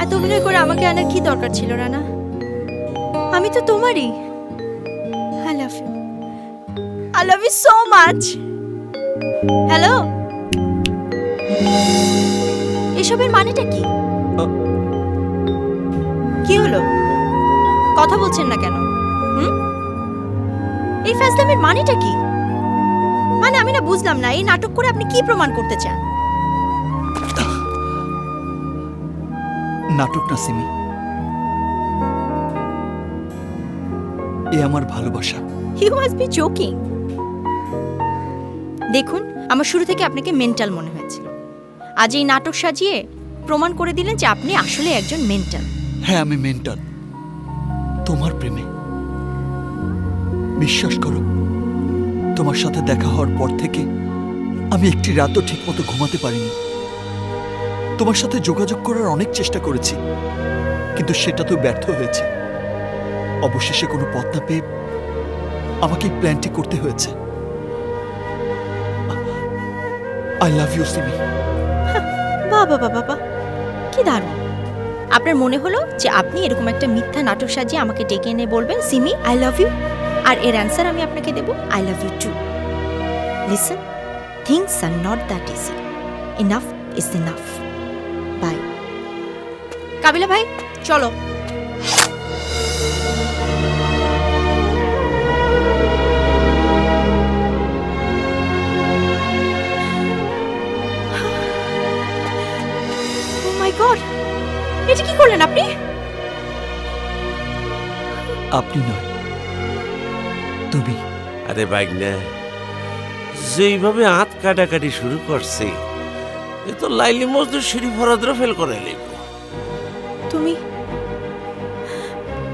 এত অভিনয় করে আমাকে আনার কি দরকার ছিল রানা? আমি তো তোমারই। I love you, I love you so much. Hello, এসবের মানেটা কি? কি হলো, কথা বলছেন না কেন? এই ফাজলামির মানেটা কি? মানে আমি না বুঝলাম না, এই নাটক করে আপনি কি প্রমাণ করতে চান? নাটক না সিমি, এ আমার ভালোবাসা। You must be joking. দেখুন, আমার শুরু থেকে আপনাকে মেন্টাল মনে হয়েছিল, আজ এই নাটক সাজিয়ে প্রমাণ করে দিলেন যে আপনি আসলে একজন মেন্টাল। হ্যাঁ, আমি মেন্টাল তোমার প্রেমে। বিশ্বাস করো, তোমার সাথে দেখা হওয়ার পর থেকে আমি একটি রাতও ঠিক মতো ঘুমাতে পারিনি। তোমার সাথে যোগাযোগ করার অনেক চেষ্টা করেছি, কিন্তু সেটা তো ব্যর্থ হয়েছে। অবশেষে কোনো পথ না পেয়ে আমাকে এই প্ল্যানটি করতে হয়েছে। I love you Simi. বাবা বাবা বাবা, কি দারুণ! আপনার মনে হলো যে আপনি এরকম একটা মিথ্যা নাটক সাজিয়ে আমাকে ডেকে এনে বলবেন সিমি আই লাভ ইউ, আর এর অ্যান্সার আমি আপনাকে দেব I love you too. Listen, things are not that easy. Enough is enough. Bye. Kabila ভাই, চলো। ও মাই গড, এটা কি করলেন আপনি? আপনি নয়, তুমি। আরে বাইক না, যেইভাবে হাত কাটাকাটি শুরু করছে, এ তো লাইলি মজদুর সিঁড়ি ফরাদ্র ফেল করে লিব। তুমি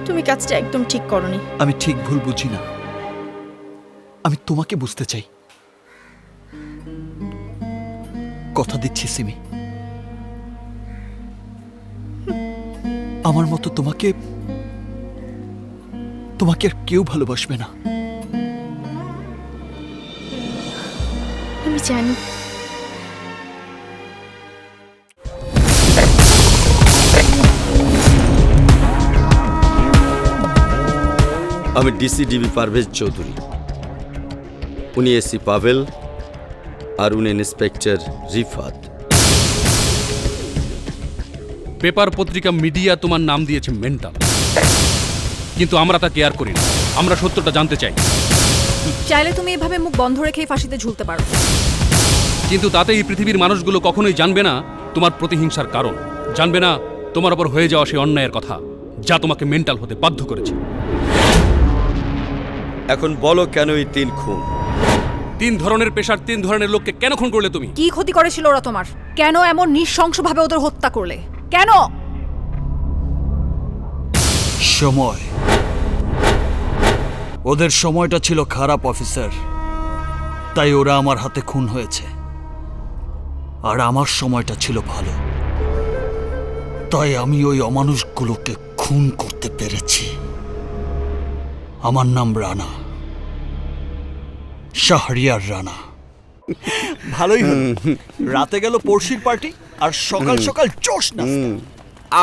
তুমি কাজটা একদম ঠিক করনি। আমি ঠিক ভুল বুঝি না, আমি তোমাকে বুঝতে চাই। কথা দিচ্ছি সিমি, আমার মতো তোমাকে তোমাকে আর কেউ ভালোবাসবে না। আমি জানি। আমি ডিসিডিবি পারভেজ চৌধুরী, উনি এসি পাভেল, আর উনি ইন্সপেক্টর রিফাত। পেপার পত্রিকা মিডিয়া তোমার নাম দিয়েছে মেন্টাল, কিন্তু আমরা তা কেয়ার করি না। আমরা সত্যটা জানতে চাই। চাইলে তুমি এভাবে মুখ বন্ধ রেখেই ফাঁসিতে ঝুলতে পারো, কিন্তু তাতে এই পৃথিবীর মানুষগুলো কখনোই জানবে না তোমার প্রতিহিংসার কারণ, জানবে না তোমার ওপর হয়ে যাওয়া সেই অন্যায়ের কথা যা তোমাকে মেন্টাল হতে বাধ্য করেছে। এখন বলো, কেন এই 3 খুন? 3 ধরনের পেশার 3 ধরনের লোককে কেন খুন করলে তুমি? কি ক্ষতি করেছিল ওরা তোমার? কেন এমন নৃশংসভাবে ওদের হত্যা করলে? কেন? সময়, ওদের সময়টা ছিল খারাপ অফিসার, তাই ওরা আমার হাতে খুন হয়েছে। আর আমার সময়টা ছিল ভালো, তাই আমি ওই অমানুষগুলোকে খুন করতে পেরেছি। আমার নাম রানা, শাহরিয়ার রানা। ভালোই হলো, রাতে গেল পড়শির পার্টি, আর সকাল সকাল জোশ নাস্তা।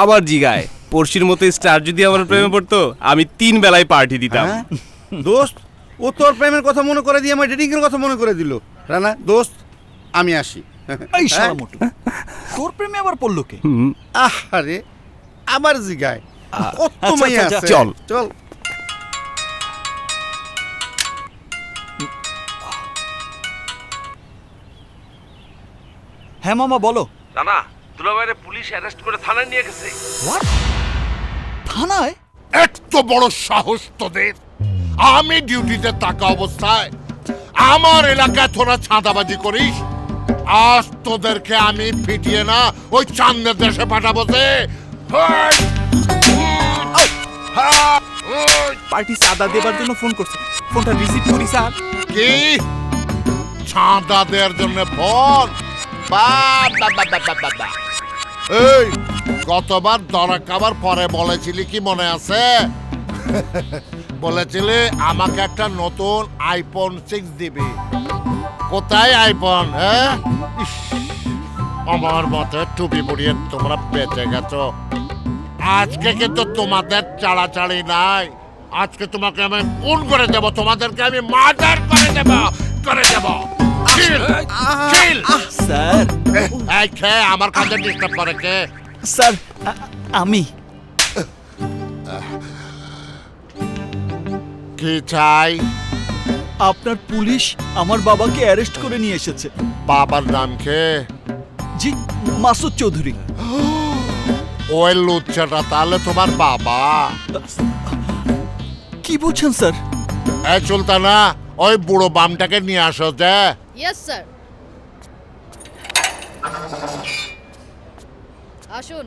আবার জিগায় পড়শির মতো স্টার যদি আমার প্রেমে পড়তো, আমি 3 বেলায় পার্টি দিতাম। দোস্ত, ও তোর প্রেমের কথা মনে করে দিয়ে আমার ডেটিং এর কথা মনে করে দিল। রানা দোস্ত, আমি আসি। এই শালা মোটু, তোর প্রেমে আবার পড়লো কে? আরে আবার জিগায় কত আচ্ছা, মাইয়া আচ্ছা, আছে। চল। চল। হ্যাঁ মামা, বলো। না, দুলাভাইরে পুলিশ অ্যারেস্ট করে থানায় নিয়ে গেছে। থানায়? এত বড় সাহস তোদের! আমি ডিউটিতে থাকা অবস্থায় আমার এলাকায় তোরা ছাঁদাবাজি করিস? আজ তোদেরকে আমি পিটিয়ে না ওই চাঁদের দেশে পাঠাবো। পার্টি চাঁদা দেবার জন্য ফোন করছে, ফোনটা রিসিভ করি স্যার। কি চাঁদা দেওয়ার জন্য ফোন? এই গতবার ধরা খাবার পরে বলেছিলি কি মনে আছে? বলেছিলি আমাকে একটা নতুন আইফোন 6 দিবি। কোথায় আইফোন? হ্যাঁ, আমার মতে টুপি পরিয়ে তোমরা বেঁচে গেছো। আজকে কিন্তু তোমাদের চাড়াচাড়ি নাই, আজকে তোমাকে আমি খুন করে দেব, তোমাদেরকে আমি মার্ডার করে দেব। Kill! Kill! স্যার এই খেয়ে আমার কাজে ডিস্টার্ব করে কে? স্যার আমি কি চাই? আপনার পুলিশ আমার বাবাকে অ্যারেস্ট করে নিয়ে এসেছে। বাবার নাম কে? জি, মাসুদ চৌধুরী। ওই লুচ্চাটা তাহলে তোমার বাবা? কি বলছেন স্যার? এই সুলতানা, ওই বুড়ো বামটাকে নিয়ে আসো যে। Yes sir. আসুন।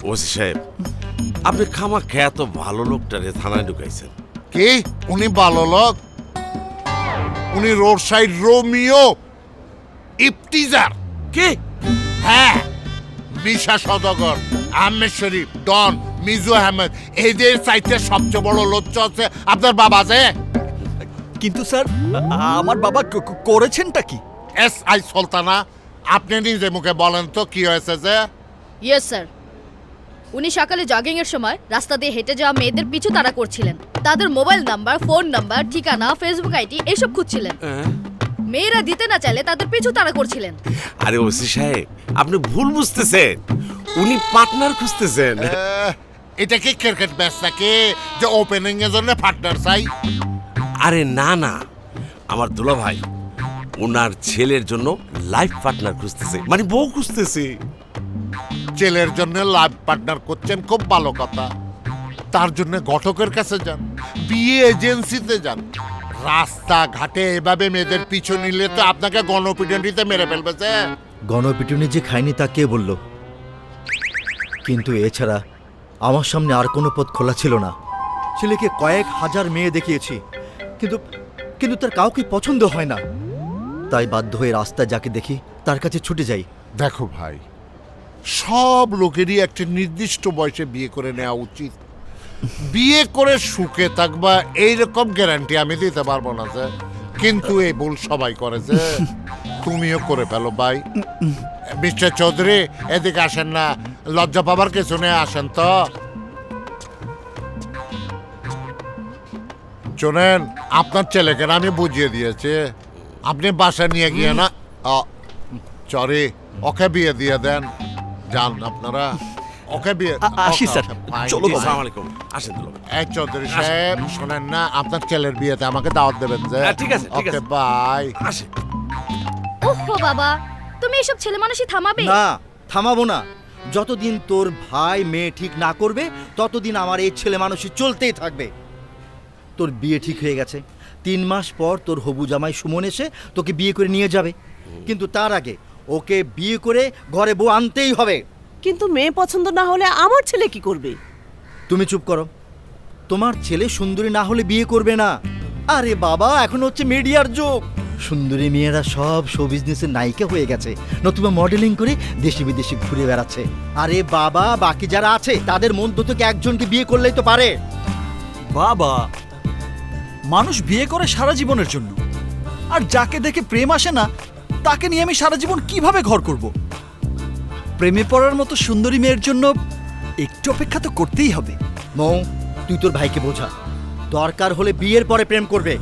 ওসি সাহেব, আপনি খামাখা এত ভালো লোকটারে থানায় ঢুকাইছেন। কি উনি ভালো লোক? উনি রোড সাইড রোমিও ইফতিজার। কি? হ্যাঁ, মিশা সদাগর, আহমেদ শরীফ, ডন, মিজু আহমেদ, এদের চাইতে সবচেয়ে বড় লোচ্চ হচ্ছে আপনার বাবা যে। কিন্তু স্যার আমার বাবা করেছেনটা কি? SI সুলতানা, আপনি নিজে মুখে বলেন তো কি হয়েছে যে? Yes sir. উনি সকালে জগিং এর সময় রাস্তা দিয়ে হেঁটে যাওয়া মেয়েদের পিছু তাড়া করছিলেন। তাদের মোবাইল নাম্বার, ফোন নাম্বার, ঠিকানা, ফেসবুক আইডি এসব খুঁজছিলেন। মেয়েরা দিতে না চাইলে তাদের পিছু তাড়া করছিলেন। আরে ওসি সাহেব, আপনি ভুল বুঝতেছেন, উনি পার্টনার খুঁজতেছেন। এটা কি ক্রিকেট ম্যাচ নাকি যে ওপেনিং এর জন্য পার্টনার চাই? আরে না না, আমার দুলা ভাই ওনার ছেলের জন্য লাইফ পার্টনার খুঁজতেছে, মানে বউ খুঁজতেছে। ছেলের জন্য লাইফ পার্টনার করছেন, খুব ভালো কথা। তার জন্য ঘটকের কাছে যান, বিয়ে এজেন্সিতে যান। রাস্তা ঘাটে এভাবে মেয়েদের পিছু নিলে তো আপনাকে গণপিটুনিতে মেরে ফেলবে যে। গণপিটুনি যে খায়নি তা কে বলল? কিন্তু এছাড়া আমার সামনে আর কোনো পথ খোলা ছিল না। ছেলেকে কয়েক হাজার মেয়ে দেখিয়েছি, কিন্তু কিন্তু তার কাউকে পছন্দ হয় না। তাই বাধ্য হয়ে রাস্তায় যাকে দেখি তার কাছে ছুটে যাই। দেখো ভাই, সব লোকেরই একটা নির্দিষ্ট বয়সে বিয়ে করে নেওয়া উচিত। বিয়ে করে সুখে থাকবা এইরকম গ্যারান্টি আমি দিতে পারবো না যে, কিন্তু এই ভুল সবাই করে যে। তুমিও করে ফেলো ভাই। মিস্টার চৌধুরী, এদিকে আসেন না, লজ্জা পাবার কিছু নেই, আসেন তো। শোনেন, আপনার ছেলেকে না আমি বুঝিয়ে দিয়েছি, আপনি বাসা নিয়ে গিয়ে না সরি ওকে বিয়ে দিয়ে দেন। যান আপনারা, ওকে বিয়ে। আসি স্যার, চলো বাবা। আসসালামু আলাইকুম। আসেন দুলা ভাই। এই চৌধুরী সাহেব, শোনেন না, আপনার ছেলের বিয়েতে আমাকে দাওয়াত দেবেন যে। ঠিক আছে, ঠিক ওকে আছে। বাই। আসেন। ওহো বাবা, তুমি এসব ছেলে মানুষই থামাবে? না, থামাবো না। যতদিন তোর ভাই মেয়ে ঠিক না করবে ততদিন আমার এই ছেলে মানুষই চলতেই থাকবে। তোর বিয়ে ঠিক হয়ে গেছে, 3 মাস পর তোর হবু জামাই সুমন এসে তোকে বিয়ে করে নিয়ে যাবে। কিন্তু তার আগে ওকে বিয়ে করে ঘরে বউ আনতেই হবে। কিন্তু মেয়ে পছন্দ না হলে আমার ছেলে কি করবে? তুমি চুপ করো। তোমার ছেলে সুন্দরী না হলে বিয়ে করবে না। আরে বাবা, এখন হচ্ছে মিডিয়ার যুগ। সুন্দরী মেয়েরা সব শো বিজনেসের নায়িকা হয়ে গেছে, নতুবা মডেলিং করে দেশে বিদেশে ঘুরে বেড়াচ্ছে। আরে বাবা, বাকি যারা আছে তাদের মধ্য থেকে একজনকে বিয়ে করলেই তো পারে। বাবা, মানুষ বিয়ে করে সারা জীবনের জন্য, আর যাকে দেখে প্রেম আসে না তাকে নিয়ে আমি সারা জীবন কিভাবে ঘর করব? প্রেমে পড়ার মতো সুন্দরী মেয়ের জন্য একটু অপেক্ষা তো করতেই হবে। মৌ, তুই তোর ভাইকে বোঝা, দরকার হলে বিয়ের পরে প্রেম করবে।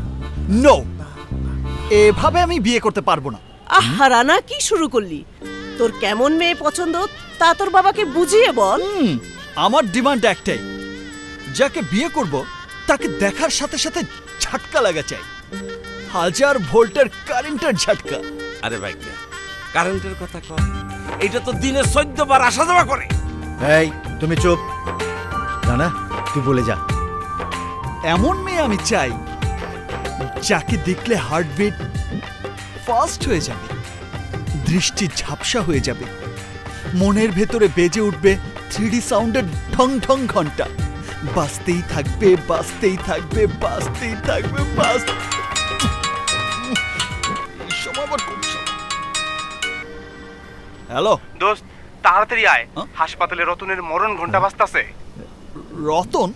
নো, এভাবে আমি বিয়ে করতে পারবো না। আহা রানা, কি শুরু করলি? তোর কেমন মেয়ে পছন্দ তা তোর বাবাকে বুঝিয়ে বল। আমার ডিমান্ড একটাই, যাকে বিয়ে করব তাকে দেখার সাথে সাথে ঝটকা লাগা চাই, 1000 ভোল্টের কারেন্টের ঝটকা। আরে ভাই, কারেন্টের কথা কর, এটা তো দিনে 14 বার আসা যাওয়া করে। এই তুমি চুপ। না, তুই বলে যা। এমন মেয়ে আমি চাই যাকে দেখলে হার্টবিট ফাস্ট হয়ে যাবে, দৃষ্টি ঝাপসা হয়ে যাবে, মনের ভেতরে বেজে উঠবে 3D সাউন্ডের ঢং ঢং ঘন্টা। বাজতেই থাকবে, বাজতেই থাকবে, বাজতেই থাকবে, হ্যালো দোস্ত, তাড়াতাড়ি আয়, হাসপাতালে রতনের মরণ ঘন্টা বাজতাছে। রতন?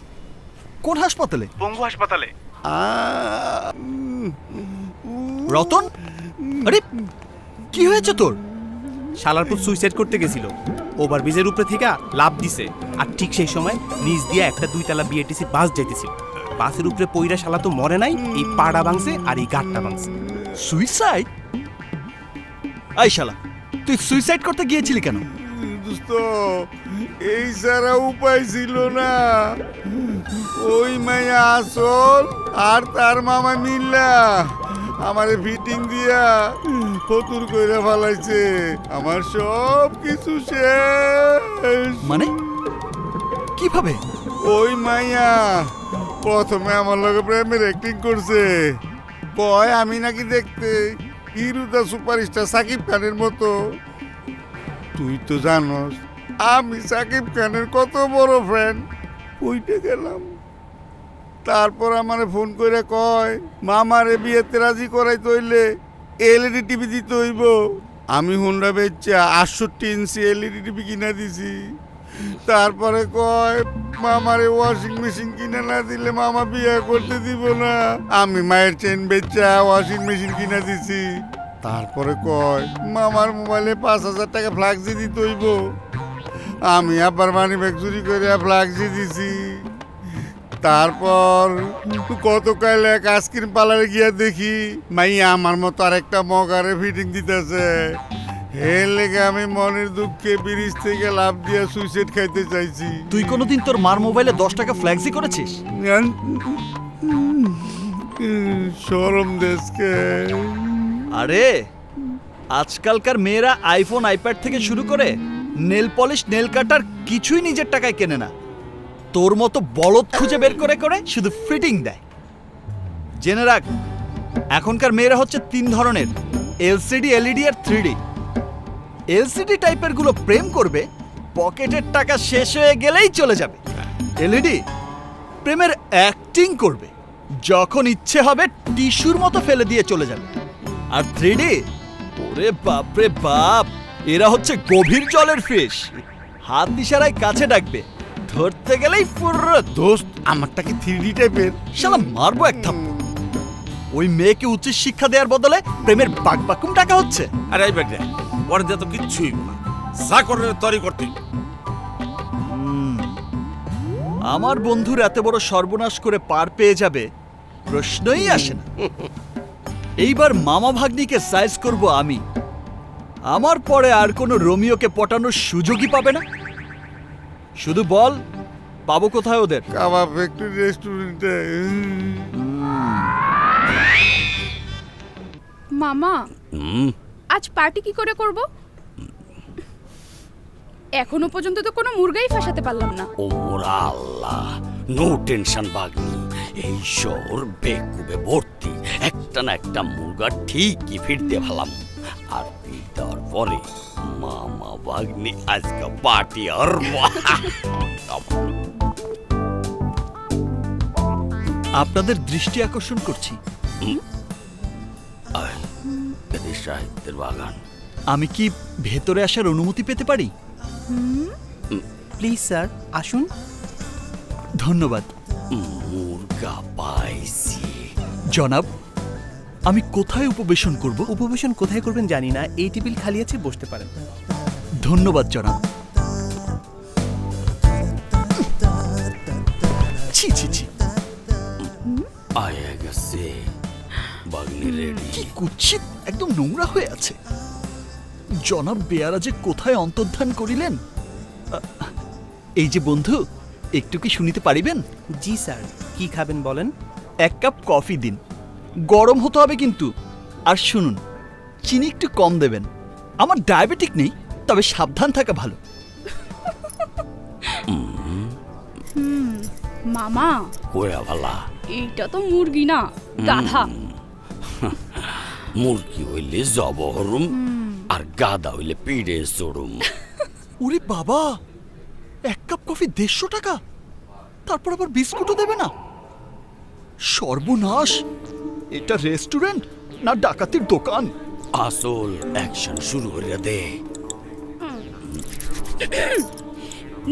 কোন হাসপাতালে? পঙ্গু হাসপাতালে। রতন? আরে কি হয়েছে তোর? শালারপুর সুইসাইড করতে গেছিল, ওভারব্রিজের উপরে থেকে লাফ দিছে, আর ঠিক সেই সময় নিচ দিয়ে একটা 2 তলা বিএটিসি বাস যাইতেছিল। বাসের উপরে পইরা শালা তো মরে নাই, এই পাড়া ভাঙছে আর এই গাঁটটা ভাঙছে। সুইসাইড? আই শালা, তুই সুইসাইড করতে গিয়েছিলি কেন? দোস্ত, এই সারা উপায় ছিল না। ওই মাইয়া আসল আর তার মামা মিল্লা আমারে ফিটিং দিয়া ফতুর কইরা ফেলাইছে। আমার সব কিছু শেষ। মানে কিভাবে? ওই মাইয়া প্রথমে আমার লগে প্রেমের অ্যাক্টিং করছে, কয় আমি নাকি দেখতে হিরো সুপারস্টার সাকিব খানের মতো। তুই তো জানোস আমি সাকিব খানের কত বড় ফ্যান। ওইটা গেলাম, তারপর আমারে ফোন করে কয় মামারে বিয়েতে রাজি করাই তৈলে এলইডি টিভি দিতে হইব। আমি হুন্ডা বেচা 68 ইঞ্চি এলইডি টিভি কিনা দিছি। তারপরে কয় মামারে ওয়াশিং মেশিন কিনে না দিলে মামা বিয়ে করতে দিব না। আমি মায়ের চেন বেচা ওয়াশিং মেশিন কিনা দিছি। তারপরে কয় মামার মোবাইলে 5000 টাকা ফ্ল্যাক্সি দিতে হইব। আমি আবার মানি ব্যাগ চুরি করে ফ্ল্যাক্সি দিছি। তারপর গতকাল এক আইসক্রিম পার্লারে গিয়া দেখি মাইয়া আমার মতো আরেকটা মগারে ফিটিং দিতেছে। হে লেগে আমি মনের দুঃখে ব্রিজ থেকে লাফ দিয়া সুইসাইড খাইতে চাইছি। তুই কোনোদিন তোর মার মোবাইলে 10 টাকা ফ্ল্যাক্সি করেছিস? শরম দেশকে। আরে আজকালকার মেয়েরা আইফোন আইপ্যাড থেকে শুরু করে নেল পলিশ নেল কাটার কিছুই নিজের টাকায় কেনে না। তোর মতো বলদ খুঁজে বের করে করে শুধু ফিটিং দেয়। জেনে রাখ, এখনকার মেয়েরা হচ্ছে 3 ধরনের, এলসিডি, এলইডি আর 3D। এলসিডি টাইপের গুলো প্রেম করবে, পকেটের টাকা শেষ হয়ে গেলেই চলে যাবে। এলইডি প্রেমের অ্যাক্টিং করবে, যখন ইচ্ছে হবে টিস্যুর মতো ফেলে দিয়ে চলে যাবে। আর 3D, ওরে বাপ রে বাপ, এরা হচ্ছে গভীর জলের ফিশ। হাত ইশারায় কাছে ডাকবে, ধরতে গেলেই পুরো দোস্ত আমারটা কি 3D টাইপের? শালা মারবো এক থাপ্পড়। ওই মেয়েকে উচ্চ শিক্ষা দেওয়ার বদলে প্রেমের বাকবাকুম টাকা হচ্ছে। আরে এই ব্যাগ ওর দিয়ে তো কিচ্ছুই না, যা করে তরি করতে। আমার বন্ধুর এত বড় সর্বনাশ করে পার পেয়ে যাবে প্রশ্নই আসে না। এইবার মামা ভাগ্নিকে সাইজ করব আমি। আমার পরে আর কোনো রোমিওকে পটানোর সুযোগই পাবে না। শুধু বল, পাবো কোথায় ওদের? কাবাব ফ্যাক্টরি রেস্টুরেন্টে। মামা, আজ পার্টি কি করে করব? এখনো পর্যন্ত তো কোনো মুরগাই ফাঁসাতে পারলাম না। ও মোরা আল্লাহ, নো টেনশন বাগনি, এই শহর বেকুবে ভর্তি, একটা না একটা মুরগা ঠিকই ফিরতে ভালাম। আর ফির দেওয়ার পরে মামা বাগনি আজকে পার্টি আর আপনাদের দৃষ্টি আকর্ষণ করছি। সাহিত্যের বাগান। আমি কি ভেতরে আসার অনুমতি পেতে পারি? প্লিজ স্যার, আসুন। ধন্যবাদ। মুরগা পাইছি। জনাব, আমি কোথায় উপবেশন করব? উপবেশন কোথায় করবেন জানি না, এই টেবিল খালি আছে, বসতে পারেন। ধন্যবাদ জনাব। ছি ছি ছি, আয়া গেছে বাগনি রেডি। কি কুৎসিত, একদম নোংরা হয়ে আছে। জনাব বেয়ারা যে কোথায় অন্তর্ধান করিলেন। এই যে বন্ধু, একটু কি শুনিতে পারিবেন? জি স্যার, কি খাবেন বলেন? 1 কাপ কফি দিন, গরম হতে হবে কিন্তু। আর শুনুন, চিনি একটু কম দেবেন। আমার ডায়াবেটিক নেই, তবে সাবধান থাকা ভালো। মামা, কোয়া ভালা, এইটা তো মুরগি না, গাধা। মুরগি হইলে জবহরুম, আর গাদা হইলে পিড়ে চড়ুম। ওরে বাবা, 1 কাপ কফি 150 টাকা, তারপর আবার বিস্কুটও দেবে না? সর্বনাশ, এটা রেস্টুরেন্ট না ডাকাতির দোকান? আসল অ্যাকশন শুরু করে দে।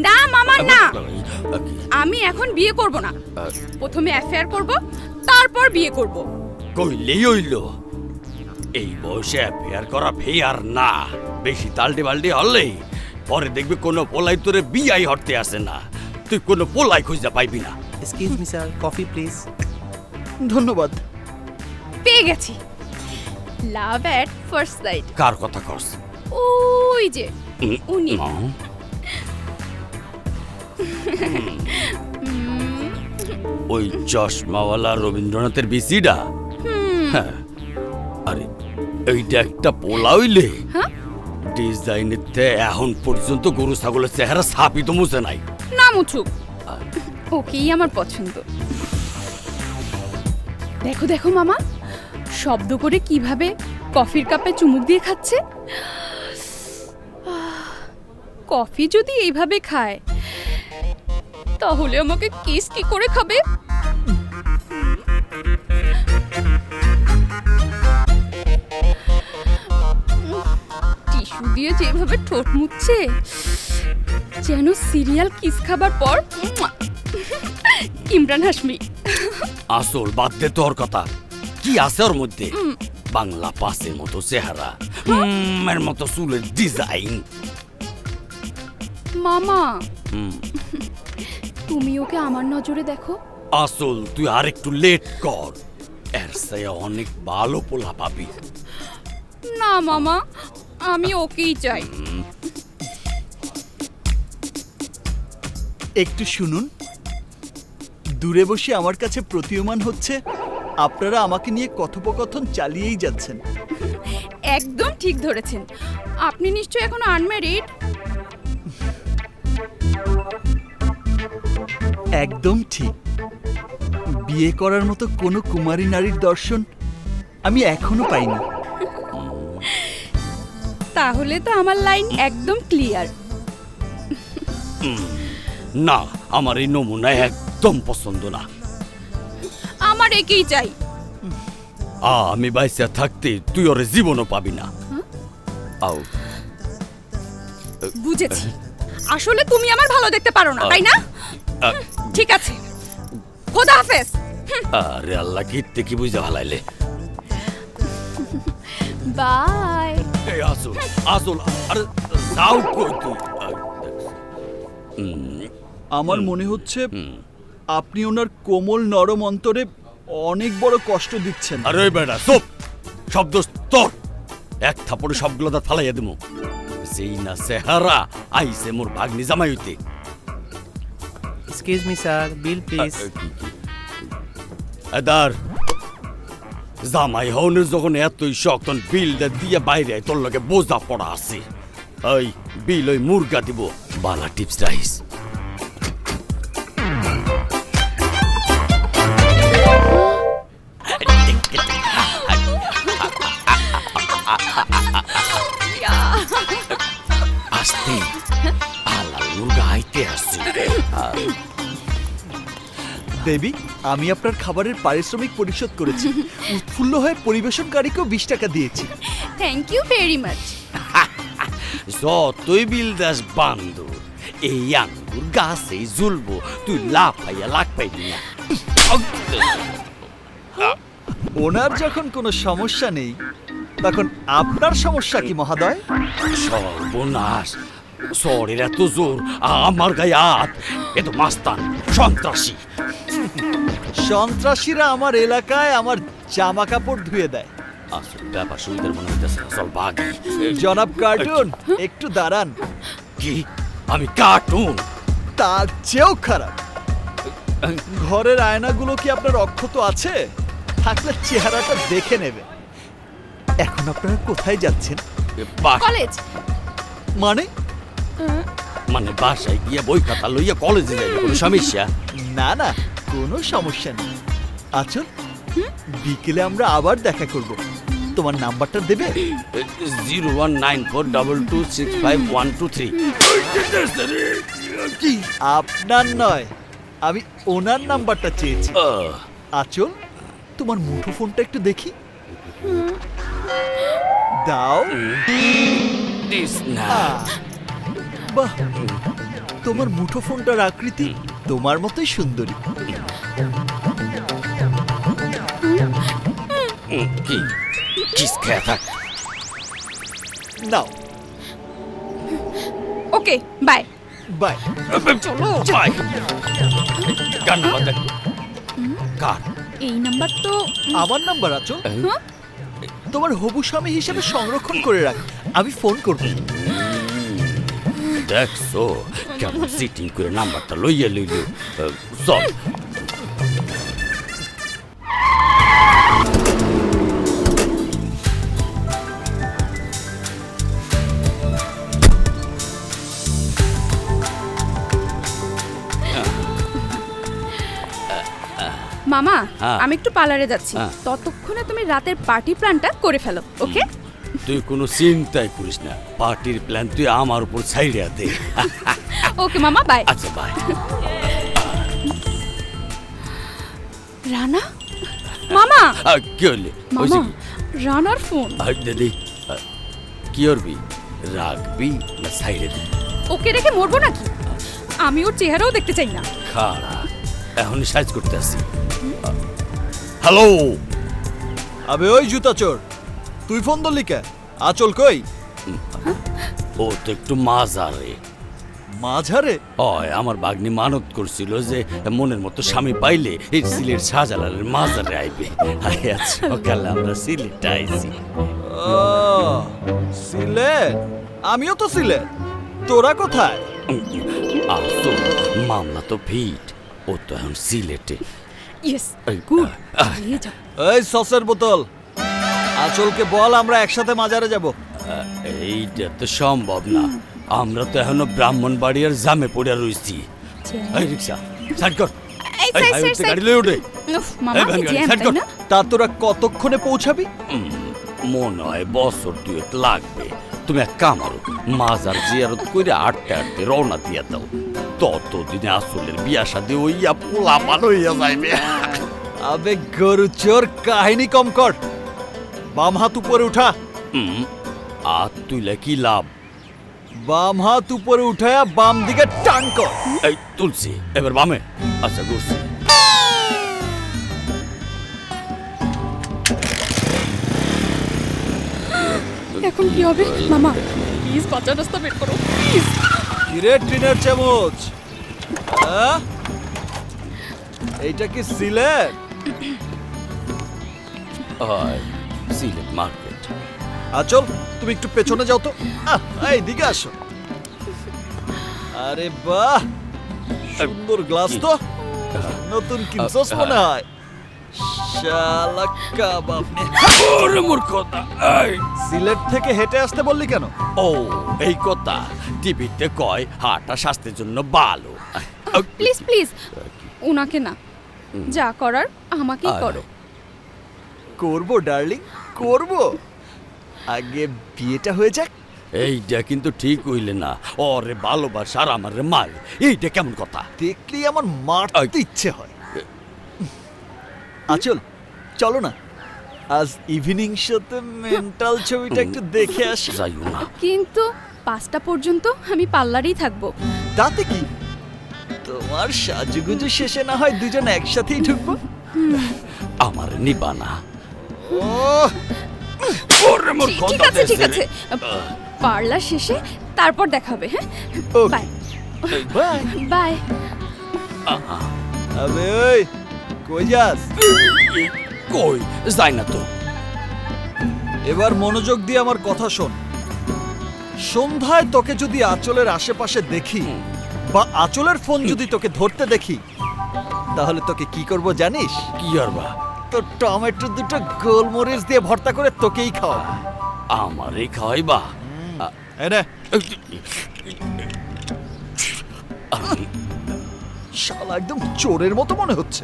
না মামা না, আমি এখন বিয়ে করব না। প্রথমে অ্যাফেয়ার করব, তারপর বিয়ে করব। কইলেই হইল, এই বয়সে অ্যাফেয়ার করা ফেয়ার না। বেশি তালডে বালডে হলেই পরে দেখবি কোনো পোলাই তোরে বিয়াই হরতে আসে না, তুই কোনো পোলাই খুঁজে পাইবি না। Excuse me sir, coffee please. ধন্যবাদ। পেয়ে গেছি, লাভ এট ফার্স্ট সাইট। কার কথা কস? ওই যে উম, উনি। উম, ওই চশমাওয়ালা রবীন্দ্রনাথের বিসিডা? হ্যাঁ। আরে এইটা একটা পোলা হইলে হ্যাঁ? ডিজাইনেতে এখন পর্যন্ত গরু ছাগলের চেহারা ছাপি তো মুছে নাই। না মুছুক, ওকেই আমার পছন্দ। দেখো দেখো মামা, শব্দ করে কিভাবে কফির কাপে চুমুক দিয়ে খাচ্ছে। কফি যদি এইভাবে খায় তাহলে আমাকে কিস কি করে খাবে? টিস্যু দিয়ে যেভাবে ঠোঁট মুছছে যেন সিরিয়াল কিস খাবার পর ইমরান হাশমি। আসল বাদ দে তোর কথা, কি আছে ওর মধ্যে? বাংলা পাসের মতো চেহারা, এর মতো চুলের ডিজাইন। মামা তুমি ওকে আমার নজরে দেখো। আসল তুই আর একটু লেট কর, এর চেয়ে অনেক ভালো পোলা পাবি। না মামা, আমি ওকেই চাই। একটু শুনুন, দূরে বসে আমার কাছে প্রতীয়মান হচ্ছে আপনারা আমাকে নিয়ে কথোপকথন চালিয়েই যাচ্ছেন। একদম ঠিক ধরেছেন, আপনি নিশ্চয়ই এখনো আনম্যারিড। একদম ঠিক। বিয়ে করার মতো কোনো কুমারী নারীর দর্শন আমি এখনো পাইনি। তাহলে তো আমার লাইন একদম ক্লিয়ার। না, আমার এই নমুনা একদম পছন্দ না। আমার একেই চাই। আমি বাইসা থাকতে তুই ওর জীবনও পাবি না। আও বুঝেছি, আসলে তুমি আমার ভালো দেখতে পারো না, তাই না? ঠিক আছে, খোদা হাফেজ। আরে আল্লাহ, কীর্তে কি বুঝে ভালাইলে। বাই। এই আসল আসল, আরে যাও কই তুই? আমার মনে হচ্ছে আপনি ওনার কোমল নরম অন্তরে অনেক বড় কষ্ট দিচ্ছেন। আরে ওই বেটা চুপ, শব্দ তোর এক থাপড়ে সবগুলো দাঁত ফালাইয়া দেবো। সেই না চেহারা আইসে মোর ভাগ্নি জামাই হইতে। Excuse me sir, bill please. এদার জামাই হওনের যখন এতই শখ, তখন বিলটা দিয়ে বাইরে আয়, তোর লগে বোঝা পড়া আছে। ওই বিল ওই মুরগা দিব, বালা টিপস রাইস। আস্তে, হালাল মুরগা আইতে আসছে। দেবী, আমি আপনার খাবারের পারিশ্রমিক পরিশোধ করেছি। উৎফুল্ল হয়ে পরিবেশনকারীকেও 20 টাকা দিয়েছি। Thank you very much. যতই বিল দাস বান্দর, এই আঙ্গুর গাছে ঝুলবো, তুই লাফাইয়া লাগ পাইবি না। ওনার যখন কোনো সমস্যা নেই, তখন আপনার সমস্যা কি মহোদয়? সর্বনাশ, শরীর এত জোর, আমার গায়ে হাত, এ তো মাস্তান, সন্ত্রাসী। সন্ত্রাসীরা আমার এলাকায় আমার জামা কাপড় ধুয়ে দেয়। আসল ব্যাপার সুবিধার মনে হইতেছে না, চল ভাগি। জনাব কার্টুন, একটু দাঁড়ান। কি আমি কার্টুন? তার চেয়েও খারাপ। ঘরের আয়নাগুলো কি আপনার অক্ষত আছে? থাকলে চেহারাটা দেখে নেবে। এখন আপনারা কোথায় যাচ্ছেন? কলেজ। মানে মানে বাসায় গিয়ে বই খাতা লইয়া কলেজে যাইবে, কোনো সমস্যা? না না, কোনো সমস্যা নেই। আচল, বিকেলে আমরা আবার দেখা করব। তোমার নাম্বারটা দেবে? 019422652123। কি আপনার নয়, আমি ওনার নাম্বারটা চেয়েছি। আচল, তোমার মুঠো ফোনটা একটু দেখি। দাও। বাহ, তোমার মুঠো ফোনটার আকৃতি তোমার মতোই সুন্দরী। কি কিস খেয়ে থাক। নাও, ওকে বাই। বাই। চলো। ভাই কার নাম্বার দেখ তো। কার? এই নাম্বার তো আমার নাম্বার আচল হ্যাঁ? তোমার হবু স্বামী হিসেবে সংরক্ষণ করে রাখ, আমি ফোন করব। দেখছো কেমন সিটিং করে নাম্বারটা লইয়া লইল। চল। মামা হ্যাঁ। আমি একটু পার্লারে যাচ্ছি, হ্যাঁ। ততক্ষণে তুমি রাতের পার্টি প্ল্যানটা করে ফেলো, ওকে? তুই কোনো চিন্তাই করিস না, পার্টির প্ল্যান তুই আমার উপর ছাইড়া দে। ওকে মামা বাই। আচ্ছা বাই। রানা মামা, কি হইলে? মামা রানার ফোন। দিদি কি করবি? রাখবি না ছাইড়ে দিবি? ওকে রেখে মরবো নাকি? আমি ওর চেহারাও দেখতে চাই না। খারা এখনই সাইজ করতে আসি। হ্যালো। আবে ওই জুতা চোর, তুই ফোন ধরলি কে? আচল কই? ও তো একটু মাজারে। মাঝারে? হয় আমার বাগনি মানত করছিল যে মনের মতো স্বামী পাইলে এই সিলেট শাহজালালের মাজারে আইবে। সকালে আমরা সিলেটে আইছি। ও, সিলেট? আমিও তো সিলেট। তোরা কোথায়? আসো, মামলা তো ফিট, ও তো এখন সিলেটে। ইয়েস এই, গুড। এই সসের বোতল, আচলকে বল আমরা একসাথে মাজারে যাব। এইটা তো সম্ভব না, আমরা তো এখনো ব্রাহ্মণবাড়িয়ার জামে পড়ে রইছি। এই রিক্সা সাইড কর। এই এই, সাইড হাইওয়েতে সাইড গাড়ি লয়ে ওঠে। উফ মামা এই, ভ্যান কি গাড়ি, জ্যাম, সাইড তাই কর। না? তা তোরা কতক্ষণে পৌঁছাবি? মনে হয় বছর দুয়েক লাগবে। তুমি এক কাম করো, মাজার জিয়ারত করে আটতে আটতে রওনা দিয়া দাও। ততদিনে আসলের বিয়া শাদী হইয়া পোলা পালো হইয়া যাইবে। আবে গরু চোর, কাহিনী কম কর। বাম হাত উপরে উঠা। আর তুইলে কি লাভ? বাম হাত উপরে উঠায়া বাম দিকে টান কর। এই তুলছি, এবার বামে। আচ্ছা ঘুরছি। এখন কি হবে মামা? প্লিজ কাঁচা রাস্তা বের করো প্লিজ। কিরে টিনের চামচ, হ্যাঁ? এইটা কি সিলেট? হয় সিলেট মার্কেট। আচল তুমি একটু পেছনে যাও তো। এইদিকে আসো। আরে বাহ, সুন্দর গ্লাস তো। নতুন কিনছস মনে হয়। শালা কাবাব নে। ওরে মোর কথা। এই সিলেট থেকে হেঁটে আসতে বললি কেন? ও এই কথা, টিভিতে কয় হাঁটা স্বাস্থ্যের জন্য ভালো। প্লিজ প্লিজ ওনাকে না, যা করার আমাকেই করো। করবো ডার্লিং, করবো। আগে বিয়েটা হয়ে যাক। এইটা কিন্তু ঠিক হইলে না। ওরে ভালোবাসা আর আমার মার, এইটা কেমন কথা? দেখলি আমার মারতে ইচ্ছে হয়। আচল চলো না, আজ ইভিনিং শোতে মেন্টাল ছবিটা একটু দেখে আসি। যাইও না। কিন্তু 5টা পর্যন্ত আমি পার্লারেই থাকবো। তাতে কি, তোমার সাজুগুজু শেষে না হয় দুজন একসাথেই ঢুকবো। আমার নিবা না। ও ওরে মোর ঠিক কথা আছে ঠিক আছে, পার্লার শেষে তারপর দেখা হবে। হ্যাঁ বাই বাই। বাই। আবে ওই কই যাস? কই যাই না তো। এবার মনোযোগ দিয়ে আমার কথা শোন। সন্ধ্যায় তোকে যদি আঁচলের আশেপাশে দেখি বা আঁচলের ফোন যদি তোকে ধরতে দেখি, তাহলে তোকে কি করব জানিস? কি আর বা? তো টমেটো দুটো গোলমরিচ দিয়ে ভর্তা করে তোকেই খাওয়াবো। আমারই খাওয়াইবা? এনে শালা একদম চোরের মতো মনে হচ্ছে।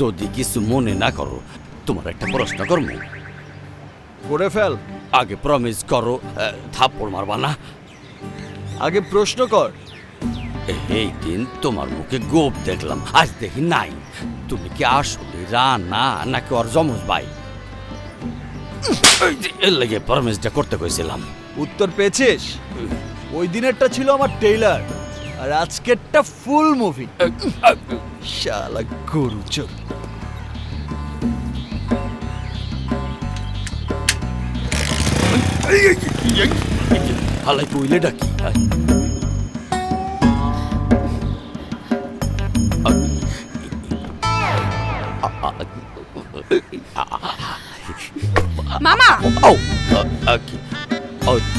যদি কিছু মনে না করো, তোমার একটা প্রশ্ন করবো। করে ফেল। আগে প্রমিস করো থাপ্পড় মারবা না। আগে প্রশ্ন কর। এই দিন তোমার মুখে গোপ দেখলাম, আজ দেখি নাই। তুমি কি আসলে রানা নাকি ওর যমজ ভাই? এর লেগে প্রমিসটা করতে কইছিলাম। উত্তর পেয়েছিস? ওই দিনেরটা ছিল আমার ট্রেইলার, আর আজকেরটা ফুল মুভি। শালা গরু চোর। হালাই কইলে ডাকি মামা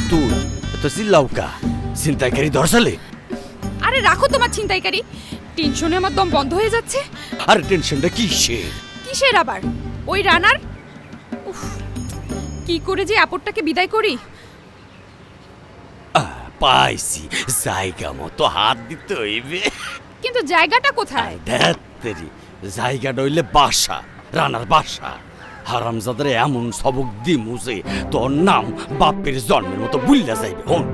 তুই তো চিল্লাউকা চিন্তাকারী ধরসালে আরে রাখো তোমার ছিনতাইকারী, টেনশনে আমার দম বন্ধ হয়ে যাচ্ছে। আর টেনশনটা কিসের? কিসের আবার? ওই রানার। উফ, কি করে যে আপদটাকে বিদায় করি। পাইছি, জায়গা মতো হাত দিতে হইবে। কিন্তু জায়গাটা কোথায়? ধ্যাত্তেরি, জায়গাটা হইলে বাসা, রানার বাসা। হারামজাদারে এমন সবক দিমু যে তোর নাম বাপের জন্মের মতো বুল্লা যাইবে। হন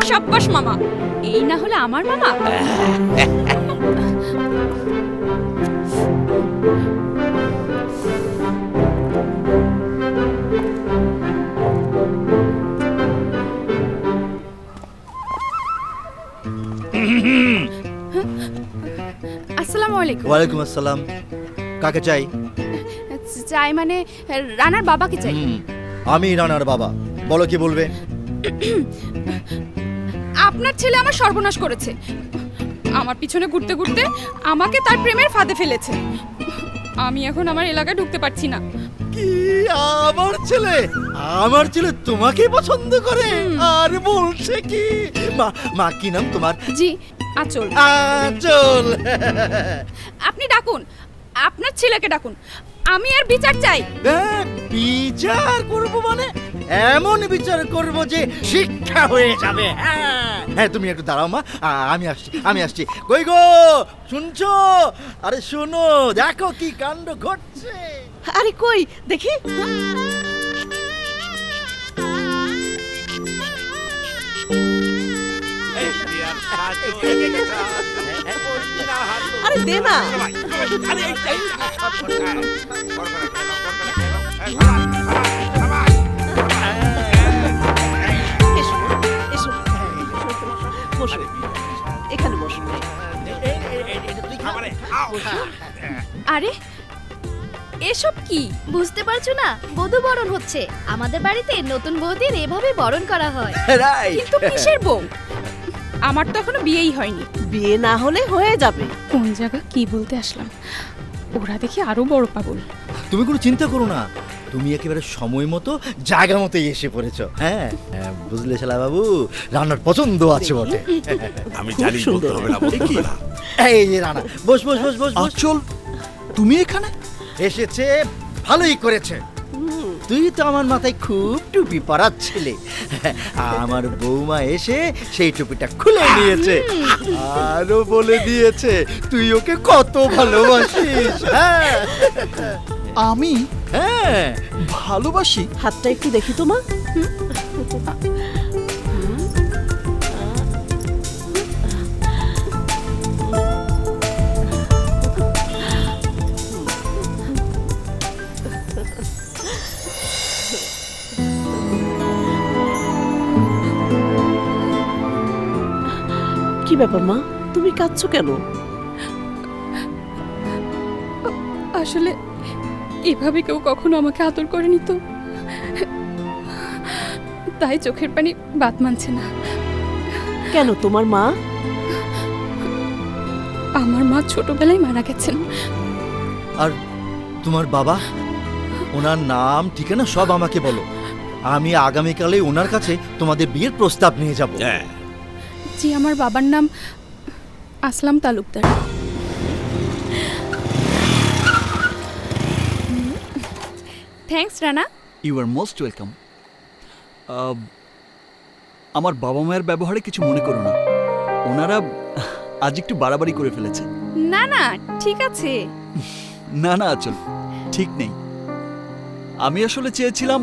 সাব্বাস মামা, এই না হলে আমার মামা। আসসালামু আলাইকুম। ওয়ালাইকুম আসসালাম। কাকে চাই? চাই মানে রানার বাবাকে চাই। আমি রানার বাবা। বলো কি বলবে? আপনার ছেলে আমার সর্বনাশ করেছে। আমার পিছনে ঘুরতে ঘুরতে আমাকে তার প্রেমের ফাঁদে ফেলেছে। আমি এখন আমার এলাকায় ঢুকতে পারছি না। কি আমার ছেলে? আমার ছেলে তোমাকে পছন্দ করে? আর বলছে কি? মা কি নাম তোমার? জি, আচল। আচল। আপনি ডাকুন, আপনার ছেলেকে ডাকুন। আমি আর বিচার চাই। বিচার করব মানে এমন বিচার করব যে শিক্ষা হয়ে যাবে। হ্যাঁ তুমি একটু দাঁড়াও মা, আমি আসছি। কই গো, শুনছো? আরে শোনো, দেখো কি কাণ্ড ঘটছে। আরে কই দেখি। আরে দে না। এসো, এসো, বসো, এখানে বসো। আরে এসব কি? বুঝতে পারছো না? বধূ বরণ হচ্ছে। আমাদের বাড়িতে নতুন বৌদির এভাবে বরণ করা হয়। কিন্তু কিসের বউ? আমার তো এখনো বিয়েই হয়নি। বিয়ে না হলে হয়ে যাবে। কোন জায়গা কি বলতে আসলাম, ওরা দেখি আরো বড় পাগল। তুমি কোনো চিন্তা করো না, তুমি একেবারে সময় মতো জায়গা মতো এসে পড়েছো। হ্যাঁ বুঝলে শালা বাবু, রান্নার পছন্দ আছে বটে। আমি জানি বলতে হবে না, বলতে হবে না। এই যে রানা, বস বস বস বস। আচল, তুমি এখানে? এসেছে, ভালোই করেছে। তুই তো আমার মাথায় খুব টুপি পরাচ্ছিলে। আমার বৌমা এসে সেই টুপিটা খুলে নিয়েছে, আরো বলে দিয়েছে তুই ওকে কত ভালোবাসিস। হ্যাঁ আমি? হ্যাঁ ভালোবাসি? হাতটা একটু দেখি তো মা। কি ব্যাপার মা, তুমি কাঁদছো কেন? আসলে এভাবে কেউ কখনো আমাকে আদর করেনি তো, তাই চোখের পানি বাদ মানছে না। কেন, তোমার মা? আমার মা ছোটবেলায় মারা গেছেন। আর তোমার বাবা? ওনার নাম ঠিকানা সব আমাকে বলো, আমি আগামীকালে ওনার কাছে তোমাদের বিয়ের প্রস্তাব নিয়ে যাব। জি, আমার বাবার নাম Aslam Talukdar. Thanks Rana. You are most welcome. আমার বাবা মায়ের ব্যবহারে কিছু মনে করো না, ওনারা আজ একটু বাড়াবাড়ি করে ফেলেছে। না না, ঠিক আছে। না না আচল, ঠিক নেই। আমি আসলে চেয়েছিলাম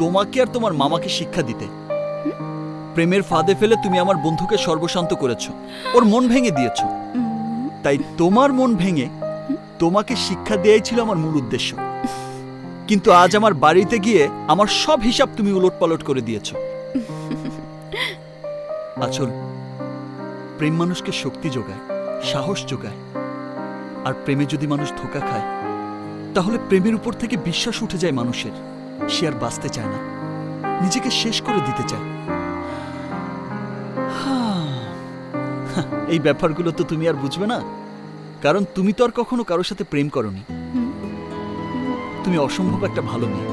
তোমাকে আর তোমার মামাকে শিক্ষা দিতে। প্রেমের ফাঁদে ফেলে তুমি আমার বন্ধুকে সর্বশান্ত করেছো, ওর মন ভেঙে দিয়েছো। তাই তোমার মন ভেঙে তোমাকে শিক্ষা দেয়াই ছিল আমার মূল উদ্দেশ্য। কিন্তু আজ আমার বাড়িতে গিয়ে আমার সব হিসাব তুমি উলটপালট করে দিয়েছো। আচল, প্রেম মানুষকে শক্তি যোগায়, সাহস যোগায়। আর প্রেমে যদি মানুষ ধোঁকা খায়, তাহলে প্রেমের উপর থেকে বিশ্বাস উঠে যায় মানুষের। সে আর বাঁচতে চায় না, নিজেকে শেষ করে দিতে চায়। এই ব্যাপারগুলো তো তুমি আর বুঝবে না, কারণ তুমি তো আর কখনো কারোর সাথে প্রেম করনি। তুমি অসম্ভব একটা ভালো মেয়ে।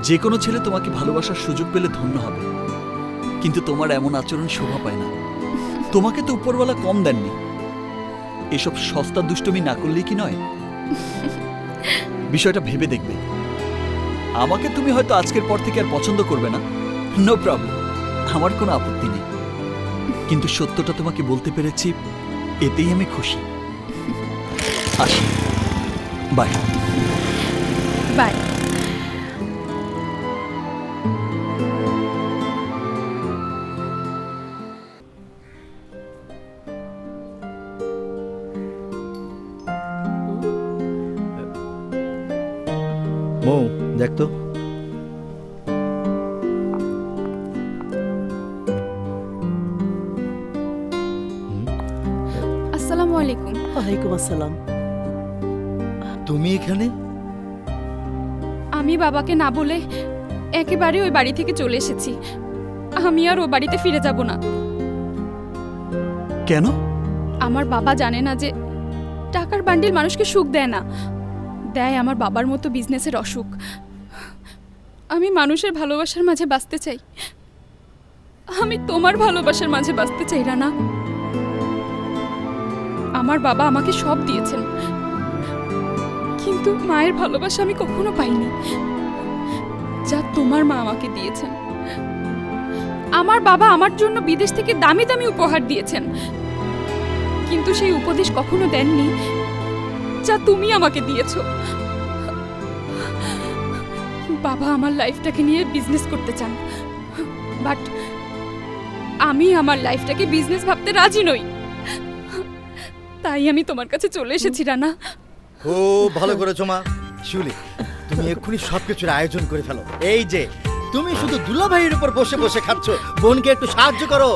যে কোনো ছেলে তোমাকে ভালোবাসার সুযোগ পেলে ধন্য হবে, কিন্তু তোমার এমন আচরণ শোভা পায় না। তোমাকে তো উপরওয়ালা কম দেননি। এসব সস্তা দুষ্টুমি না করলেই কি নয়? বিষয়টা ভেবে দেখবে। আমাকে তুমি হয়তো আজকের পর থেকে আর পছন্দ করবে না, নো প্রবলেম, আমার কোনো আপত্তি নেই। কিন্তু সত্যটা তোমাকে বলতে পেরেছি, এতেই আমি খুশি। আসি, বাই। বাই। মৌ, দেখ তো। আসসালামু আলাইকুম। ওয়ালাইকুম আসসালাম। তুমি এখানে? আমি বাবাকে না বলে একেবারে ওই বাড়ি থেকে চলে এসেছি। আমি আর ও বাড়িতে ফিরে যাব না। কেন? আমার বাবা জানে না যে টাকার বান্ডিল মানুষকে সুখ দেয় না, দেয় আমার বাবার মতো বিজনেসের অসুখ। আমি মানুষের ভালোবাসার মাঝে বাঁচতে চাই। আমি তোমার ভালোবাসার মাঝে বাঁচতে চাই রানা। আমার বাবা আমাকে সব দিয়েছেন, কিন্তু মায়ের ভালোবাসা আমি কখনো পাইনি, যা তোমার মা আমাকে দিয়েছেন। আমার বাবা আমার জন্য বিদেশ থেকে দামি দামি উপহার দিয়েছেন, কিন্তু সেই উপদেশ কখনো দেননি যা তুমি আমাকে দিয়েছো। বাবা আমার লাইফটাকে নিয়ে বিজনেস করতে চান, বাট আমি আমার লাইফটাকে বিজনেস ভাবতে রাজি নই। তাই আমি তোমার কাছে চলে এসেছি রানা। খুব ভালো করেছো মা। শিউলি, তুমি এক্ষুনি সবকিছুর আয়োজন করে ফেলো। এই যে তুমি শুধু দুলাভাইয়ের উপর বসে বসে খাচ্ছ, বোনকে একটু সাহায্য করো।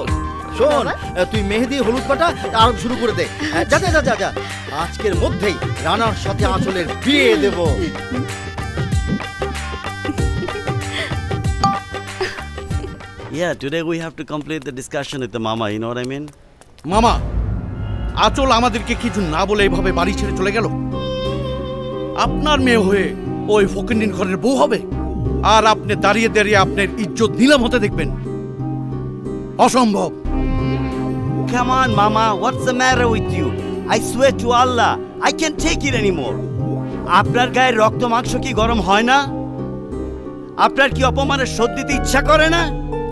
শোন, তুই মেহেদি হলুদ পাটা আর শুরু করে দে। যা যা যা যা, আজকের মধ্যেই রানার সাথে আঁচলের বিয়ে দেব। Yeah, today we have to complete the discussion with the mama, you know what I mean? মামা, আচল আমাদেরকে কিছু না বলে এভাবে বাড়ি ছেড়ে চলে গেল। আপনার মেয়ে হয়ে ওই ফকিন্দিন ঘরের বউ হবে, আর আপনি দাঁড়িয়ে দাঁড়িয়ে আপনার ইজ্জত নিলাম হতে দেখবেন? অসম্ভব। Come on, mama, what's the matter with you? I swear to Allah, I can't take it anymore. আপনার গায়ে রক্ত মাংস কি গরম হয় না? আপনার কি অপমানের শোধ দিতে ইচ্ছা করে না?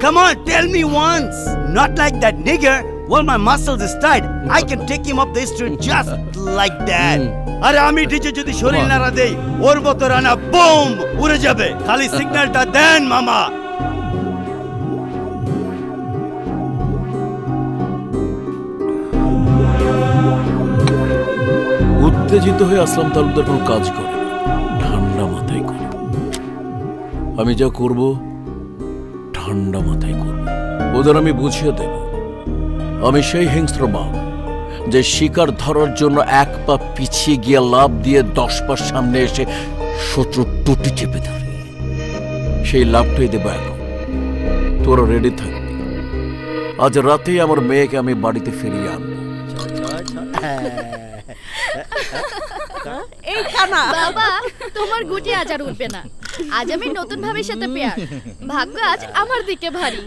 Come on, tell me once. Not like that nigger. Well, my muscles is tight. I can take him up the street just like that. আরে আমি ডিজে যদি শরীর নাড়া দেই, ওর মতো রানা বুম উড়ে যাবে। খালি সিগন্যালটা দেন মামা। উত্তেজিত হয়ে আসলাম তালুকদার কোনো কাজ করে না, ঠান্ডা মাথায় করে। আমি যা করব ঠান্ডা মাথায় করব। ওদের আমি বুঝিয়ে দেব আমি সেই হিংস্র বাঘ যে শিকার ধরার জন্য এক পা পিছিয়ে গিয়ে লাফ দিয়ে 10 পা সামনে এসে শত্রুর টুটি চেপে ধরে। সেই লাভটাই দেবো এখন। তোরা রেডি থাকবি। আজ রাতেই আমার মেয়েকে আমি বাড়িতে ফিরিয়ে আনবো। এই কানা বাবা, তোমার গুটি আজ আর উঠবে না। আজ আমি নতুন ভাবির সাথে পেয়ার। ভাগ্য আজ আমার দিকে ভারী।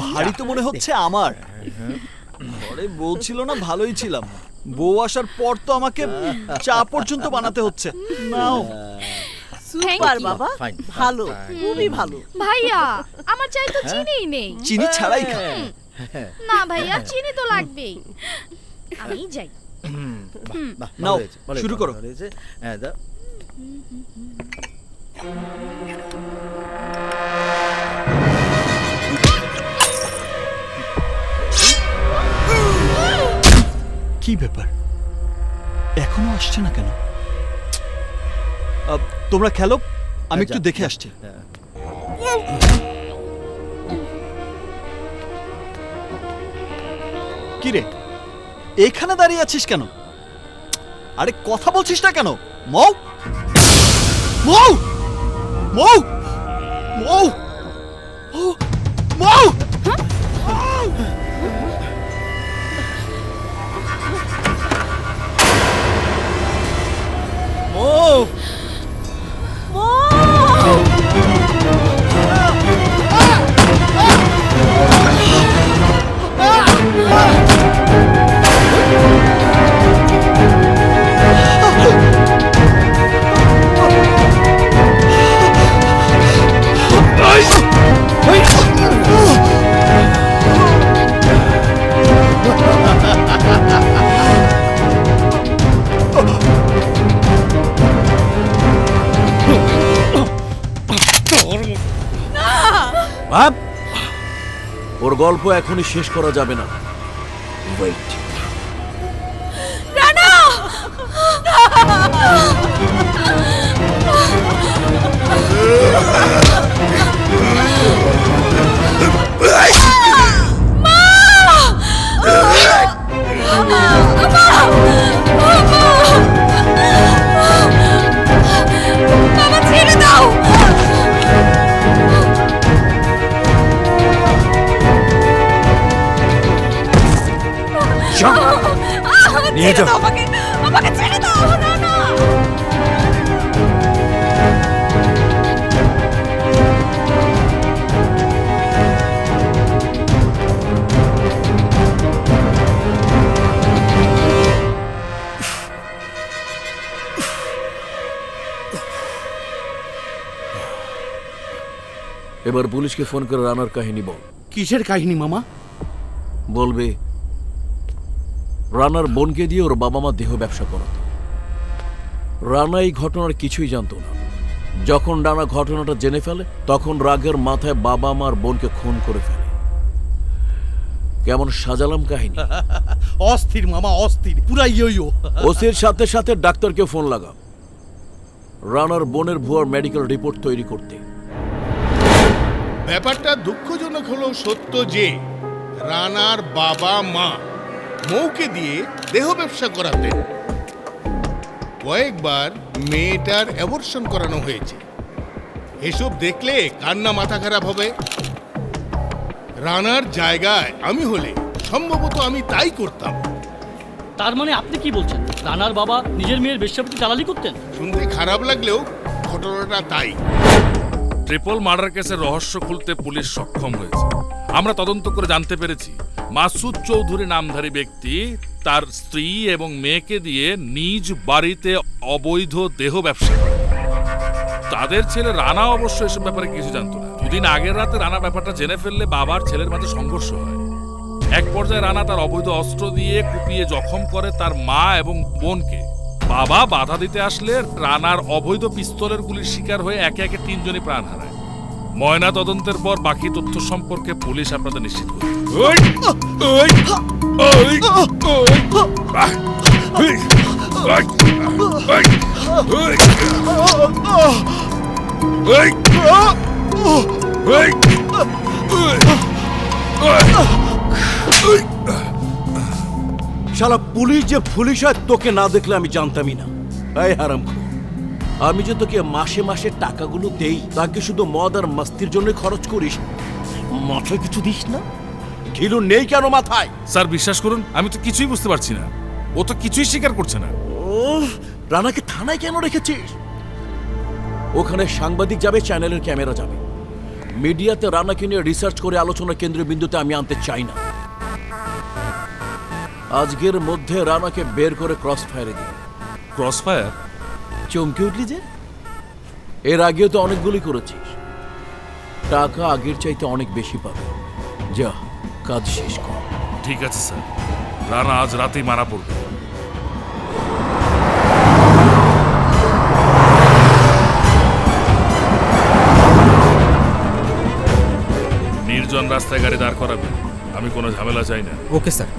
ভারী তো মনে হচ্ছে আমার। ঘরে বউ ছিল না, ভালোই ছিলাম। বউ আসার পর তো আমাকে চা পর্যন্ত বানাতে হচ্ছে। নাও। সুপার বাবা, ভালো, খুবই ভালো। ভাইয়া, আমার চাই তো চিনিই নেই। চিনি ছাড়াই খা। না ভাইয়া, চিনি তো লাগবেই। আমি যাই। নাও, শুরু করো। কি ব্যাপার, এখনো আসছে না কেন? তোমরা খেলো, আমি একটু দেখে আসছি। কি রে, এখানে দাঁড়িয়ে আছিস কেন? আরে কথা বলছিস না কেন? মৌ, মৌ মৌ মৌ মৌ মৌ বাপ, ওর গল্প এখনই শেষ করা যাবে না। ওয়েট। নিয়ে যাও। আমাকে ছেড়ে দাও না না এবার পুলিশকে ফোন করে রানার কাহিনী বল। কিসের কাহিনী মামা? বলবে রানার বোনকে দিয়ে ওর বাবা মা দেহ ব্যবসা করাতো। রানা এই ঘটনার কিছুই জানতো না। যখন রানা ঘটনাটা জেনে ফেলে তখন রাগের মাথায় বাবা মার বোনকে খুন করে ফেলে। কেমন সাজালাম কাহিনী? অস্থির মামা, অস্থির, পুরা ইয়ো। ওসির সাথে সাথে ডাক্তারকে ফোন লাগা রানার বোনের ভুয়ার মেডিকেল রিপোর্ট তৈরি করতে। ব্যাপারটা দুঃখজনক হলেও সত্য যে রানার বাবা মা মৌকে দিয়ে দেহ ব্যবসা করাতেন। কয়েকবার মেয়েটার অ্যাবর্শন করানো হয়েছে। এসব দেখলে কান্না মাথা খারাপ হবে। রানার জায়গায় আমি হলে সম্ভবত আমি তাই করতাম। তার মানে আপনি কি বলছেন, রানার বাবা নিজের মেয়ের বেশ্যাবৃত্তি দালালি করতেন? শুনতে খারাপ লাগলেও ঘটনাটা তাই। ট্রিপল মার্ডার কেসের রহস্য খুলতে পুলিশ সক্ষম হয়েছে। আমরা তদন্ত করে জানতে পেরেছি মাসুদ চৌধুরী নামধারী ব্যক্তি তার স্ত্রী এবং মেয়েকে দিয়ে নিজ বাড়িতে অবৈধ দেহ ব্যবসা করে। তাদের ছেলে রানা অবশ্য এসব ব্যাপারে কিছু জানতো না। দুদিন আগের রাতে রানা ব্যাপারটা জেনে ফেললে বাবার ছেলের মাঝে সংঘর্ষ হয়। এক পর্যায়ে রানা তার অবৈধ অস্ত্র দিয়ে কুপিয়ে জখম করে তার মা এবং বোনকে। বাবা বাধা দিতে আসলে রানার অবৈধ পিস্তলের গুলির শিকার হয়ে একে একে 3 জনই প্রাণ হারায়। ময়না তদন্তের পর বাকি তথ্য সম্পর্কে পুলিশ আপনাদের নিশ্চিত করে। শালা পুলিশ যে পুলিশ হয় তোকে না দেখলে আমি জানতামই না। এই হারামখোর, আমি যে তোকে মাসে মাসে টাকাগুলো দেই তাকে শুধু মদ আর মাস্তির জন্য খরচ করিস, মাথায় কিছু দিস না? ঘিলু নেই কেন মাথায়? স্যার বিশ্বাস করুন, আমি তো কিছুই বুঝতে পারছি না। ও তো কিছুই স্বীকার করছে না। রানাকে থানায় কেন রেখেছিস? ওখানে সাংবাদিক যাবে, চ্যানেলের ক্যামেরা যাবে। মিডিয়াতে রানাকে নিয়ে রিসার্চ করে আলোচনা কেন্দ্রীয় বিন্দুতে আমি আনতে চাই না। আজকের মধ্যে রানাকে বের করে ক্রস ফায়ারে দিই। Cross fire? চমকে উঠলি যে? এর আগেও তো অনেক গুলি করেছিস। টাকা আগের চাইতে অনেক বেশি পাবে। যা, কাজ শেষ কর। ঠিক আছে স্যার, রানা আজ রাতেই মারা পড়বে। নির্জন রাস্তায় গাড়ি দাঁড় করাবেন, আমি কোনো ঝামেলা চাই না। Okay sir.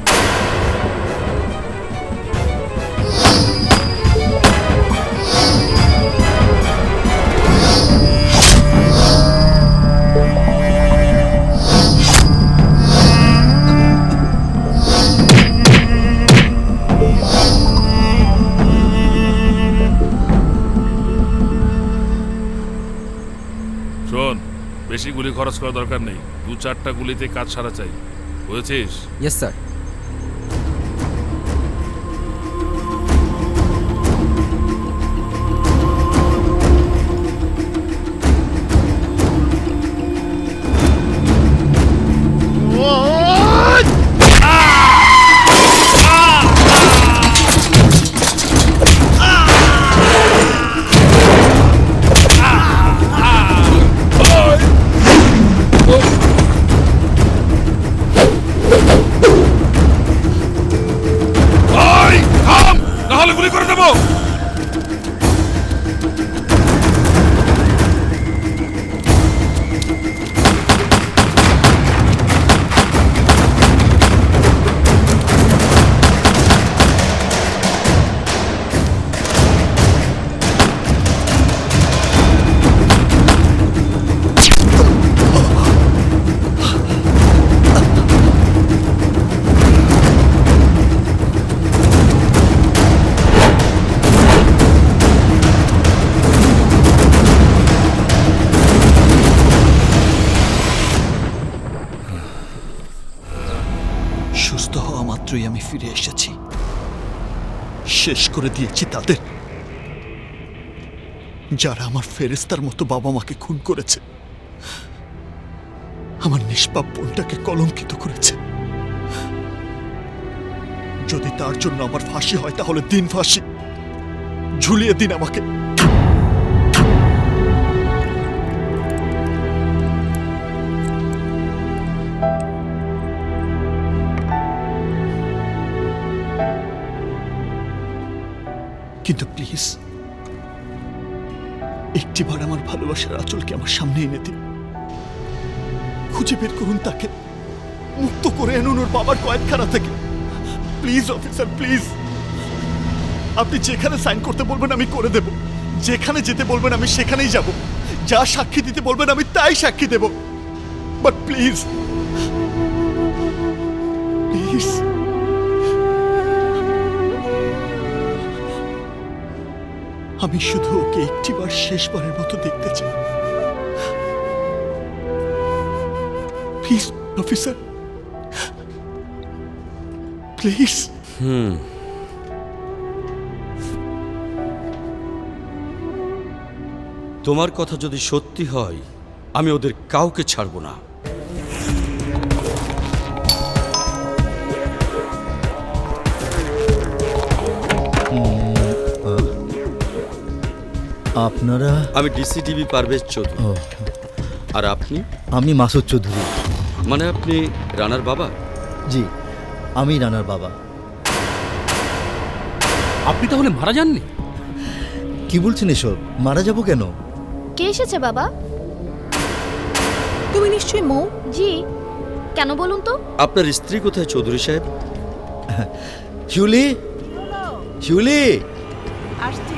বেশি গুলি খরচ করার দরকার নেই, 2-4টা গুলিতে কাজ সারা চাই, বুঝেছিস? Yes sir. ওই থাম, নাহলে গুলি করে দেবো। সুস্থ হওয়া মাত্রই আমি ফিরে এসেছি, শেষ করে দিয়েছি তাদের যারা আমার ফেরেস্তার মতো বাবা মাকে খুন করেছে, আমার নিষ্পাপ বোনটাকে কলঙ্কিত করেছে। যদি তার জন্য আমার ফাঁসি হয় তাহলে দিন ফাঁসি, ঝুলিয়ে দিন আমাকে। কিন্তু প্লিজ একটিবার আমার ভালোবাসার আঁচলকে আমার সামনে এনে দিন, খুঁজে বের করুন তাকে, মুক্ত করে আনুন ওর বাবার কয়েদখানা থেকে। Please officer, please. আপনি যেখানে সাইন করতে বলবেন আমি করে দেব, যেখানে যেতে বলবেন আমি সেখানেই যাব, যা সাক্ষী দিতে বলবেন আমি তাই সাক্ষী দেব। But please, please. আমি শুধু ওকে একটিবার শেষবারের মতো দেখতে চাই। Please officer, please. তোমার কথা যদি সত্যি হয় আমি ওদের কাউকে ছাড়বো না। আপনারা? আমি ডিসিটিভি পারভেজ চৌধুরী। ও, আর আপনি? আমি মাসুদ চৌধুরী। মানে আপনি রানার বাবা? জি, আমি রানার বাবা। আপনি তাহলে মারা যাননি? কি বলছেন এসব? মারা যাব কেন? কে এসেছে বাবা? তুমি নিশ্চয়ই মৌ। জি, কেন বলুন তো? আপনার স্ত্রী কোথায় চৌধুরী সাহেব? শিউলি, শিউলি। আসছি।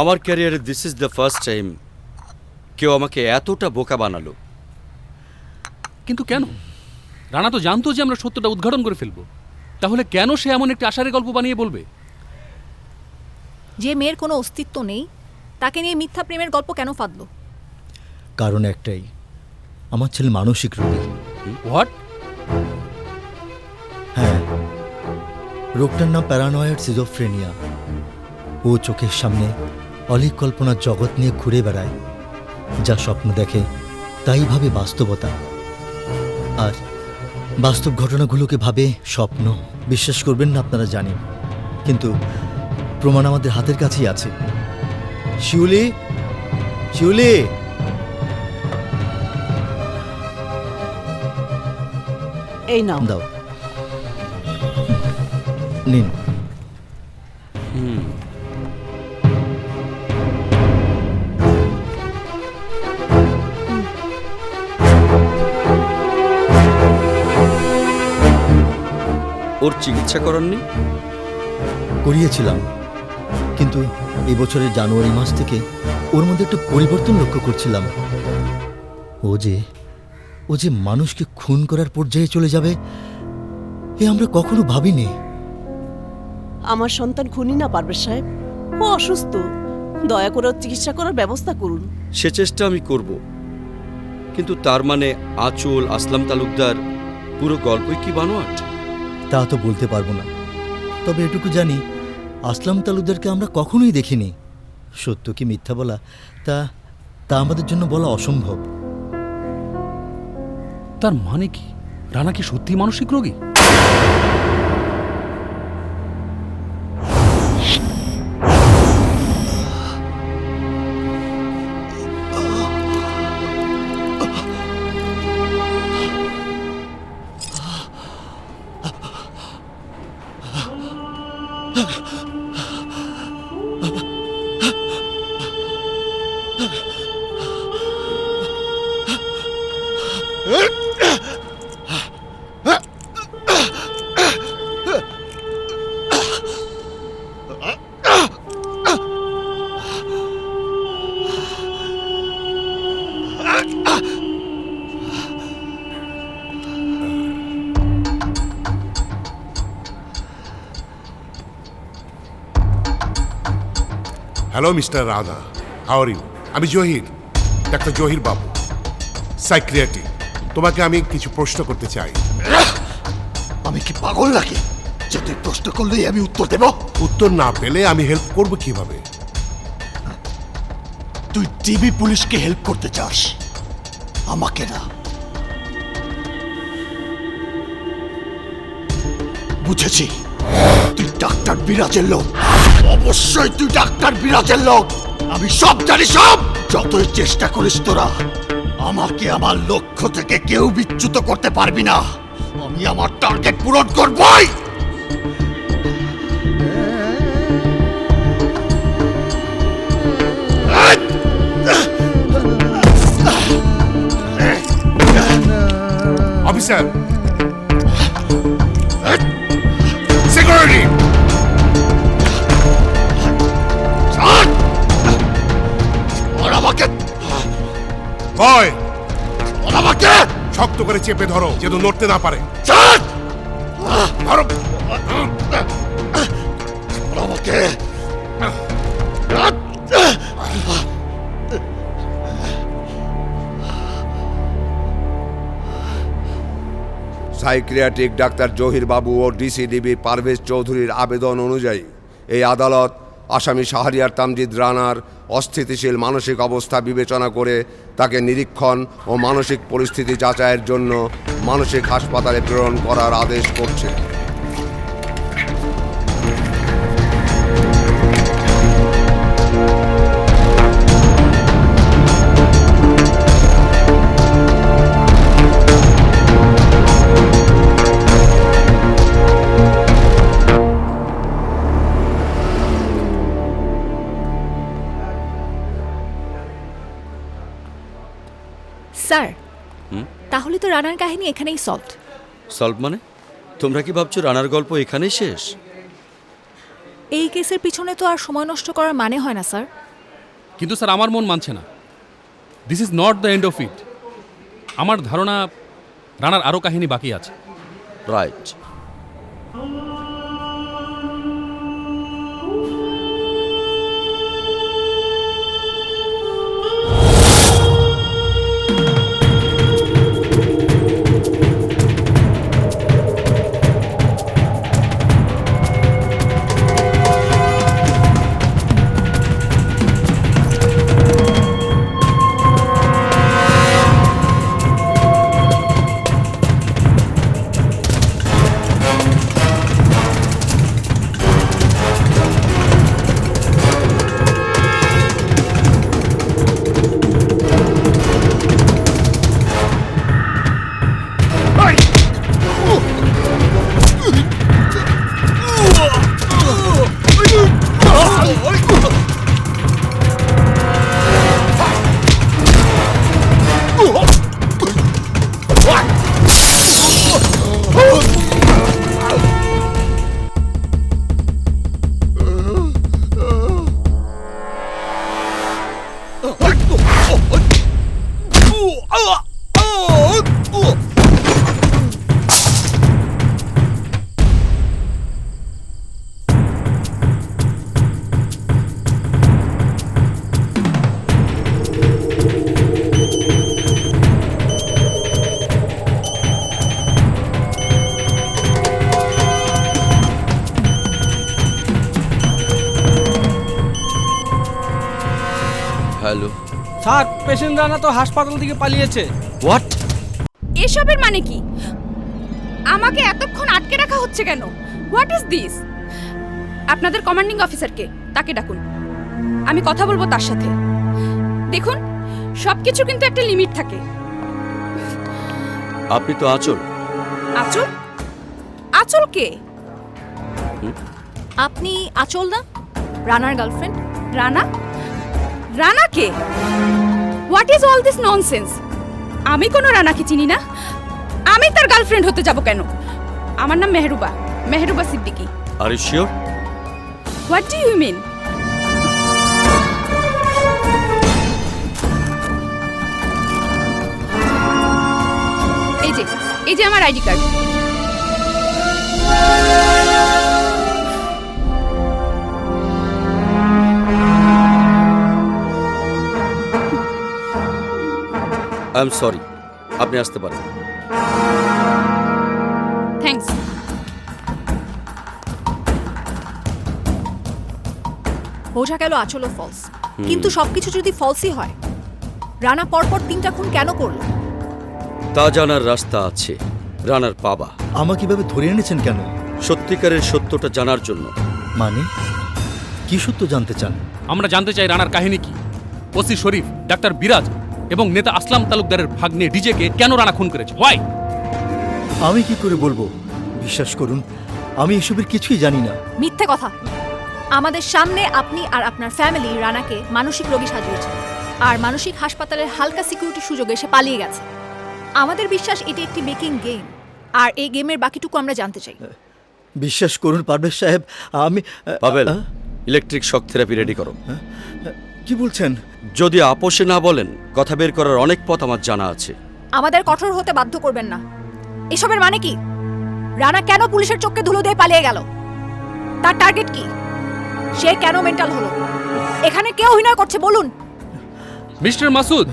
আমার ক্যারিয়ারে this is the first time কেউ আমাকে এতটা বোকা বানালো। কিন্তু কেন? রানা তো জানতো যে আমরা সত্যটা উদ্ঘাটন করে ফেলবো, তাহলে কেন সে এমন একটি আশারের গল্প বানিয়ে বলবে? যে মেয়ের কোনো অস্তিত্ব নেই তাকে নিয়ে মিথ্যা প্রেমের গল্প কেন ফাঁদলো? কারণ একটাই, আমার ছেলে মানসিক রোগী। হোয়াট? হ্যাঁ, রোগটার নাম প্যারানয়েড সিজোফ্রেনিয়া। ও চোখের সামনে অলিক কল্পনার জগৎ নিয়ে ঘুরে বেড়ায়, যা স্বপ্ন দেখে তাই ভাবে বাস্তবতা, আর বাস্তব ঘটনাগুলোকে ভাবে স্বপ্ন। বিশ্বাস করবেন না আপনারা জানেন, কিন্তু প্রমাণ আমাদের হাতের কাছেই আছে। শিউলি, শিউলি। এই নাও। দাও, নিন। ওর চিকিৎসা করাননি? করিয়েছিলাম, কিন্তু এবছরের জানুয়ারি মাস থেকে ওর মধ্যে একটা পরিবর্তন লক্ষ্য করছিলাম। ও যে মানুষকে খুন করার পর্যায়ে চলে যাবে, এ আমরা কখনো ভাবিনি। আমার সন্তান খুনি না পারভেজ সাহেব, ও অসুস্থ। দয়া করে ওর চিকিৎসা করার ব্যবস্থা করুন। সে চেষ্টা আমি করব, কিন্তু তার মানে আঁচল, আসলাম তালুকদার পুরো গল্পই কি বানোয়াট? তা তো বলতে পারবো না, তবে এটুকু জানি আসলাম তালুকদারকে আমরা কখনোই দেখিনি। সত্য কি মিথ্যা বলা তা তা আমাদের জন্য বলা অসম্ভব। তার মানে কি রানা কি সত্যি মানসিক রোগী? Hello mister Radha, how are you? আমি জহির, ডাক্তার জহির বাবু, সাইক্রিয়াট্রিক। তোমাকে আমি কিছু প্রশ্ন করতে চাই। আমি কি পাগল নাকি যে তুই প্রশ্ন করলেই আমি উত্তর দেব? উত্তর না পেলে আমি হেল্প করব কিভাবে? তুই টিভি পুলিশকে হেল্প করতে চাস, আমাকে না। বুঝেছি, তুই ডাক্তার বিরাজের লোক। অবশ্যই তুই ডাক্তার বিরাজের লোক। আমি সব জানি, সব। যতই চেষ্টা করিস তোরা, আমাকে আমার লক্ষ্য থেকে কেউ বিচ্যুত করতে পারবি না। আমি আমার টার্গেট পূরণ করবই। অফিসার, সিকিউরিটি, ভয় আমাকে শক্ত করে চেপে ধরো যেন নড়তে না পারে। ধরো আমাকে। সাইকিয়াট্রিক ডাক্তার জহির বাবু ও ডিসিডিবি পারভেজ চৌধুরীর আবেদন অনুযায়ী এই আদালত আসামি শাহরিয়ার তামজিদ রানার অস্থিতিশীল মানসিক অবস্থা বিবেচনা করে তাকে নিরীক্ষণ ও মানসিক পরিস্থিতি যাচাইয়ের জন্য মানসিক হাসপাতালে প্রেরণ করার আদেশ করছে। স্যার, তাহলে তো রানার কাহিনী এখানেই সলভড। সলভ মানে? তোমরা কি ভাবছো রানার গল্প এখানেই শেষ? এই কেসের পিছনে তো আর সময় নষ্ট করার মানে হয় না স্যার। কিন্তু স্যার আমার মন মানছে না। This is not the end of it. আমার ধারণা রানার আরও কাহিনী বাকি আছে। Right. Hello. Sir patient Rana তো হাসপাতাল থেকে পালিয়েছে। হোয়াট? এসবের মানে কি? আমাকে এতক্ষণ আটকে রাখা হচ্ছে কেন? What is this? আপনাদের কমান্ডিং অফিসারকে, তাকে ডাকুন, আমি কথা বলবো তার সাথে। দেখুন, সবকিছু কিন্তু একটা লিমিট থাকে। আপনি তো আচল। আচল? আচল কে? আপনি আচল না, রানার গার্লফ্রেন্ড? রানা? রানা কে? What is all this nonsense? আমি কোনো রানাকে চিনি না। আমি তার গার্লফ্রেন্ড হতে যাব কেন? আমার নাম Mehruba, Mehruba Siddiqui. Are you sure? What do you mean? এই যে আমার ID card. I am sorry, আপনি আসতে পারেন। থ্যাঙ্কস। বোঝা গেল আচলও ফলস, কিন্তু সবকিছু যদি ফলসই হয়, রানা পরপর 3টা খুন কেন করলো? তা জানার রাস্তা আছে। রানার বাবা আমাকে কিভাবে ধরে এনেছেন কেন? সত্যিকারের সত্যটা জানার জন্য। মানে কি সত্য জানতে চান? আমরা জানতে চাই রানার কাহিনী কি। ওসি শরীফ, ডাক্তার বিরাজ এবং নেতা আসলাম তালুকদারের ভাগ্নে ডিজেকে কেন রানা খুন করেছে? হোয়াই? আমি কি করে বলবো? বিশ্বাস করুন, আমি এসবের কিছুই জানি না। মিথ্যে কথা। আমাদের সামনে আপনি আর আপনার ফ্যামিলি রানাকে মানসিক রোগী সাজিয়েছে, আর মানসিক হাসপাতালের হালকা সিকিউরিটি সুযোগে সে পালিয়ে গেছে। আমাদের বিশ্বাস এটি একটি মেকিং গেম, আর এই গেমের বাকিটুকু আমরা জানতে চাই। বিশ্বাস করুন পারভেজ সাহেব, আমি Pavel, electric shock therapy ready করো। কি বলছেন? যদি আপোষে না বলেন, কথা বের করার অনেক পথ আমার জানা আছে। আমাদের কঠোর হতে বাধ্য করবেন না। এসবের মানে কি? রানা কেন পুলিশের চোখকে ধুলো দিয়ে পালিয়ে গেল? তার টার্গেট কি? সে কেন মেন্টাল হলো? এখানে কে অভিনয় করছে বলুন? মিস্টার মাসুদ,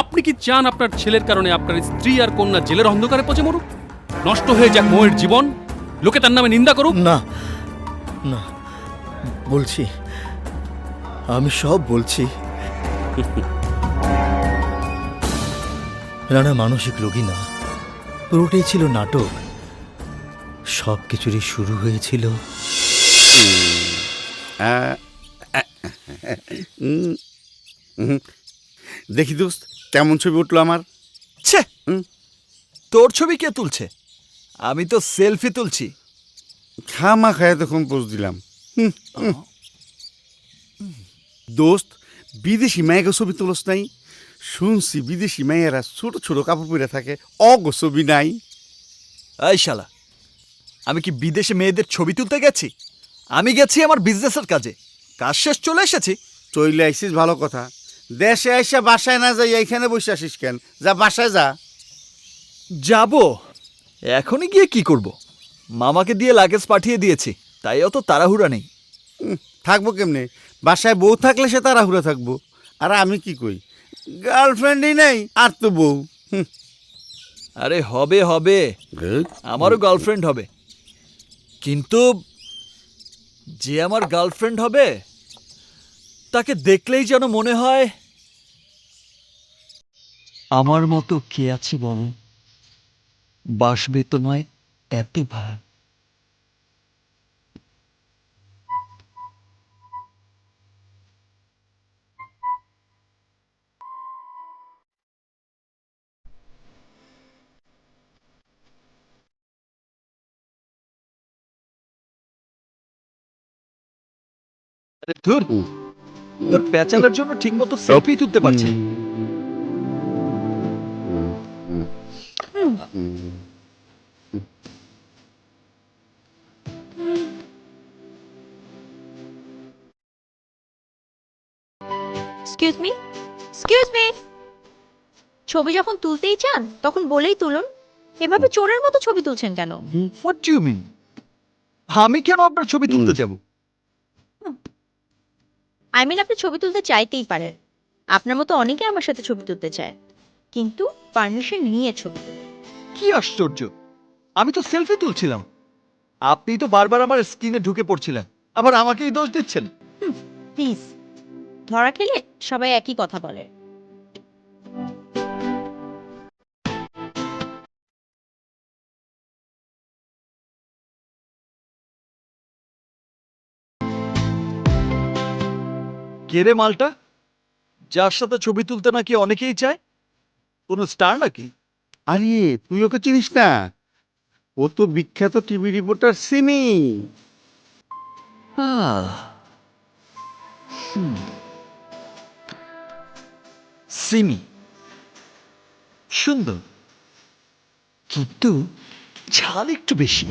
আপনি কি চান আপনার ছেলের কারণে আপনার স্ত্রী আর কন্যা জেলের অন্ধকারে পচে মরুক? নষ্ট হয়ে যাক মোয়ের জীবন, লোকে তার নামে নিন্দা করুক? না না, বলছি, আমি সব বলছি। রানা মানসিক রোগী না, পুরোটাই ছিল নাটক। সব কিছুরই শুরু হয়েছিল দেখি দোস্ত, কেমন ছবি উঠলো আমার? ছে, তোর ছবি কে তুলছে? আমি তো সেলফি তুলছি। খামা খায় তখন পোজ দিলাম। দোস্ত, বিদেশি মায়েকে ছবি তুলস নাই? শুনছি বিদেশি মায়েরা ছোট ছোট কাপড় পরে থাকে, অগো ছবি নাই? এই শালা, আমি কি বিদেশে মেয়েদের ছবি তুলতে গেছি? আমি গেছি আমার বিজনেসের কাজে। কাজ শেষ, চলে এসেছি। চলে আইসিস ভালো কথা, দেশে আইসা বাসায় না যাই এইখানে বসে আসিস কেন? যা বাসায় যা। যাব, এখনই গিয়ে কি করব? মামাকে দিয়ে লাগেজ পাঠিয়ে দিয়েছি, তাই অত তাড়াহুড়া নেই। থাকবো কেমনে? বাসায় বউ থাকলে সে তাড়াহুড়া থাকবো। আর আমি কি কই, গার্লফ্রেন্ডই নাই, আর তো বউ। আরে হবে হবে, আমারও গার্লফ্রেন্ড হবে, কিন্তু যে আমার গার্লফ্রেন্ড হবে তাকে দেখলেই যেন মনে হয় আমার মতো কে আছে বলো, বাসবে তো নয় এত ভার। ধুর, তোর পেঁচানোর জন্য ঠিক মতো সেলফি তুলতে পারছি। Excuse me, excuse me. ছবি যখন তুলতেই চান তখন বলেই তুলুন। এভাবে চোরের মতো ছবি তুলছেন কেন? What do you mean? আমি কেন আপনার ছবি তুলতে যাব? আই মিন, আপনি ছবি তুলতে চাইতেই পারেন। আপনার মতো অনেকে আমার সাথে ছবি তুলতে চায়, কিন্তু পারমিশন নিয়ে ছবি তোলে। কি আশ্চর্য, আমি তো সেলফি তুলছিলাম। আপনি তো বারবার আমার স্ক্রিনে ঢুকে পড়ছিলেন, আবার আমাকেই দোষ দিচ্ছেন। প্লিজ, ধরা খেলে সবাই একই কথা বলে। কে রে মালটা, যার সাথে ছবি তুলতে নাকি অনেকেই চায়? কোনো স্টার নাকি? আরে তুই ওকে চিনিস না? ও তো বিখ্যাত টিভি রিপোর্টার সিমি। সিমি সুন্দর, কিন্তু ঝাল একটু বেশি।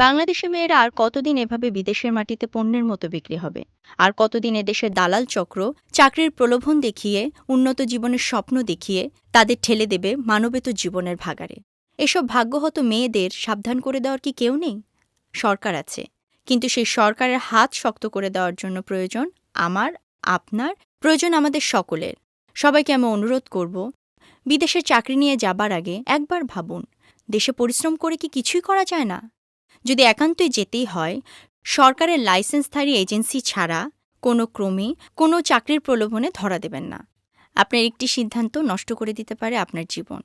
বাংলাদেশি মেয়েরা আর কতদিন এভাবে বিদেশের মাটিতে পণ্যের মতো বিক্রি হবে? আর কতদিন এদেশের দালাল চক্র চাকরির প্রলোভন দেখিয়ে, উন্নত জীবনের স্বপ্ন দেখিয়ে তাদের ঠেলে দেবে মানবেতর জীবনের ভাগাড়ে? এসব ভাগ্যহত মেয়েদের সাবধান করে দেওয়ার কি কেউ নেই? সরকার আছে, কিন্তু সেই সরকারের হাত শক্ত করে দেওয়ার জন্য প্রয়োজন আমার, আপনার, প্রয়োজন আমাদের সকলের। সবাইকে আমি অনুরোধ করব, বিদেশে চাকরি নিয়ে যাবার আগে একবার ভাবুন, দেশে পরিশ্রম করে কি কিছুই করা যায় না? যদি একান্তই যেতেই হয়, সরকারের লাইসেন্সধারী এজেন্সি ছাড়া কোনো ক্রমে কোনো চাকরির প্রলোভনে ধরা দেবেন না। আপনার একটি সিদ্ধান্ত নষ্ট করে দিতে পারে আপনার জীবন।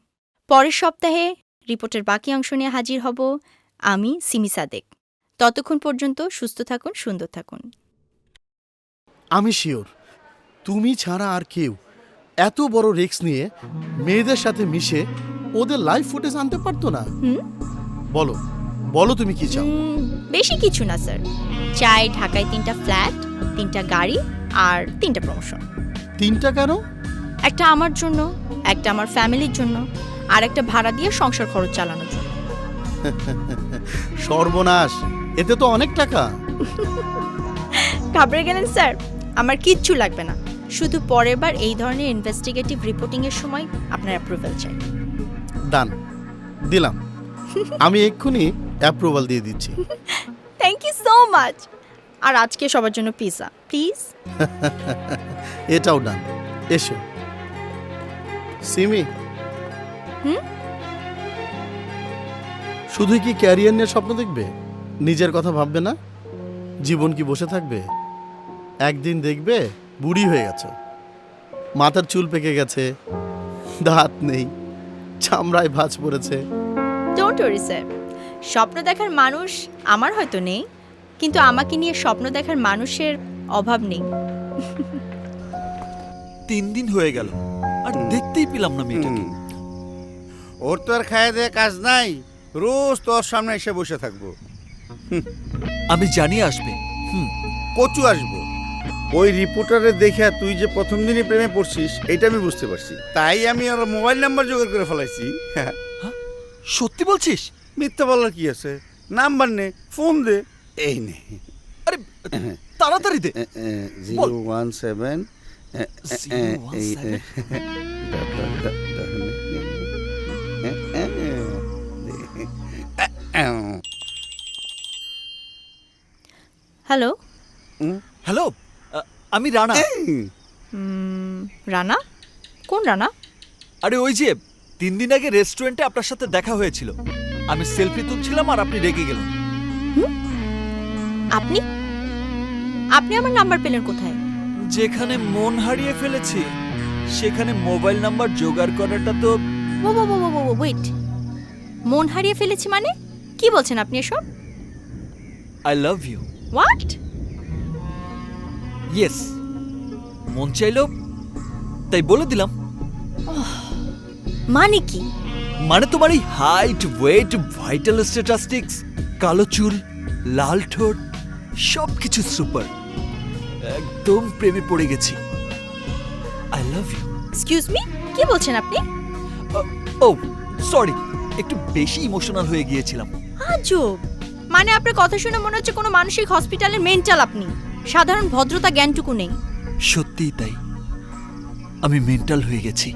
পরের সপ্তাহে রিপোর্টের বাকি অংশ নিয়ে হাজির হব আমি, সিমি সাদেক। ততক্ষণ পর্যন্ত সুস্থ থাকুন, সুন্দর থাকুন। আমি শিওর তুমি ছাড়া আর কেউ এত বড় রিস্ক নিয়ে মেয়েদের সাথে মিশে ওদের লাইভ ফুটেজ আনতে পারতো না। বলো বলো তুমি কি চাও? বেশি কিছু না স্যার, চাই ঢাকায় 3টা ফ্ল্যাট, 3টা গাড়ি আর 3টা প্রমোশন। 3টা কেন? একটা আমার জন্য, একটা আমার ফ্যামিলির জন্য, আর একটা ভাড়া দিয়ে সংসার খরচ চালানোর জন্য। সর্বনাশ, এতে তো অনেক টাকা। ঘাবড়ে গেলেন স্যার? আমার কিচ্ছু লাগবে না, শুধু পরের বার এই ধরনের ইনভেস্টিগেটিভ রিপোর্টিং এর সময় আপনার অ্যাপ্রুভাল চাই। ডান, দিলাম। আমি এক্ষুনি অ্যাপ্রুভাল দিয়ে দিচ্ছি। Thank you so much. আর আজকে সবার জন্য পিৎজা প্লিজ। এটাও ডান। এসো সিমি। শুধুই কি ক্যারিয়ার নিয়ে স্বপ্ন দেখবে? নিজের কথা ভাববে না? জীবন কি বসে থাকবে? একদিন দেখবে বুড়ি হয়ে গেছে, মাথার চুল পেকে গেছে, দাঁত নেই, চামড়ায় ভাঁজ পড়েছে। ডোন্ট ওয়ারি স্যার, স্বপ্ন দেখার মানুষ আমার হয়তো নেই, কিন্তু আমাকে নিয়ে স্বপ্ন দেখার মানুষের অভাব নেই। 3 দিন হয়ে গেল আর দেখতেই পেলাম না মেয়েটাকে। ওর তো আর খায় দেয় কাজ নাই, রোজ তোর সামনে এসে বসে থাকবো। আমি জানি আসবে। কচু আসবো। ওই রিপোর্টারে দেখে তুই যে প্রথম দিনই প্রেমে পড়ছিস এটা আমি বুঝতে পারছি, তাই আমি ওর মোবাইল নাম্বার জোগাড় করে ফেলাইছি। সত্যি বলছিস? মিথ্যা বলার কি আছে? নাম্বার নে, ফোন দে। এই নে। আরে তাড়াতাড়ি দে। 017 হ্যালো। হ্যালো, আমি রানা। রানা? কোন রানা? আরে ওই যে 3 দিন আগে রেস্টুরেন্টে আপনার সাথে দেখা হয়েছিল, আমি সেলফি তুলছিলাম আর আপনি রেগে গেলেন। আপনি আপনি আমার নাম্বার পেলেন কোথায়? যেখানে মন হারিয়ে ফেলেছি সেখানে মোবাইল নাম্বার জোগাড় করাটা তো। ওয়েট, মন হারিয়ে ফেলেছি মানে কি বলছেন আপনি এসব? I love you. What? Yes, মন চাইলো তাই বলে দিলাম। মানে কি? মানে তোমার এই হাইট, ওয়েট, ভাইটাল স্ট্যাটিস্টিক্স, কালো চুল, লাল ঠোঁট, সবকিছু সুপার। একদম প্রেমে পড়ে গেছি। I love you. Excuse me, কি বলছেন আপনি? ও সরি, একটু বেশি ইমোশনাল হয়ে গিয়েছিলাম। আজব, মানে আপনার কথা শুনে মনে হচ্ছে কোনো মানসিক হসপিটালের মেন্টাল আপনি। সাধারণ ভদ্রতা জ্ঞানটুকু নেই। সত্যিই তাই, আমি মেন্টাল হয়ে গেছি।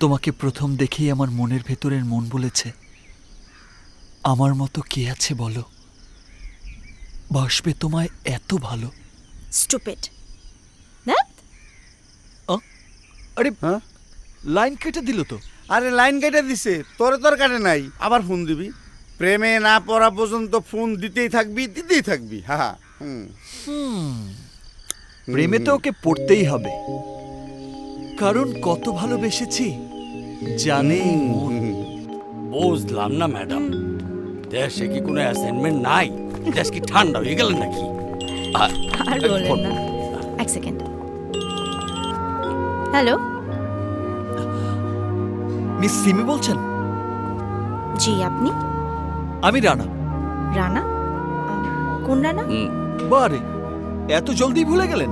তোমাকে প্রথম দেখেই আমার মনের ভেতরের মন বলেছে, আমার মতো কে আছে বলো, বাসবে তোমায় এত ভালো। স্টুপিড। আরে লাইন কেটে দিল তো। আরে লাইন কেটে দিছে, তোরে তোর কাটে নাই, আবার ফোন দিবি? প্রেমে না পড়া পর্যন্ত ফোন দিতেই থাকবি, দিতেই থাকবি। হ্যাঁ। প্রেমে তো ওকে পড়তেই হবে, কারণ কত ভালোবেসেছি জানেই মন। বুঝলাম না ম্যাডাম, দেশে কি কোনো অ্যাসাইনমেন্ট নাই? দেশ কি ঠান্ডা হয়ে গেল নাকি? আর বলেন না। এক সেকেন্ড। হ্যালো, মিস সিমি বলছেন? জি আপনি? আমি রানা। রানা? কোন রানা? বারে, এত জলদি ভুলে গেলেন?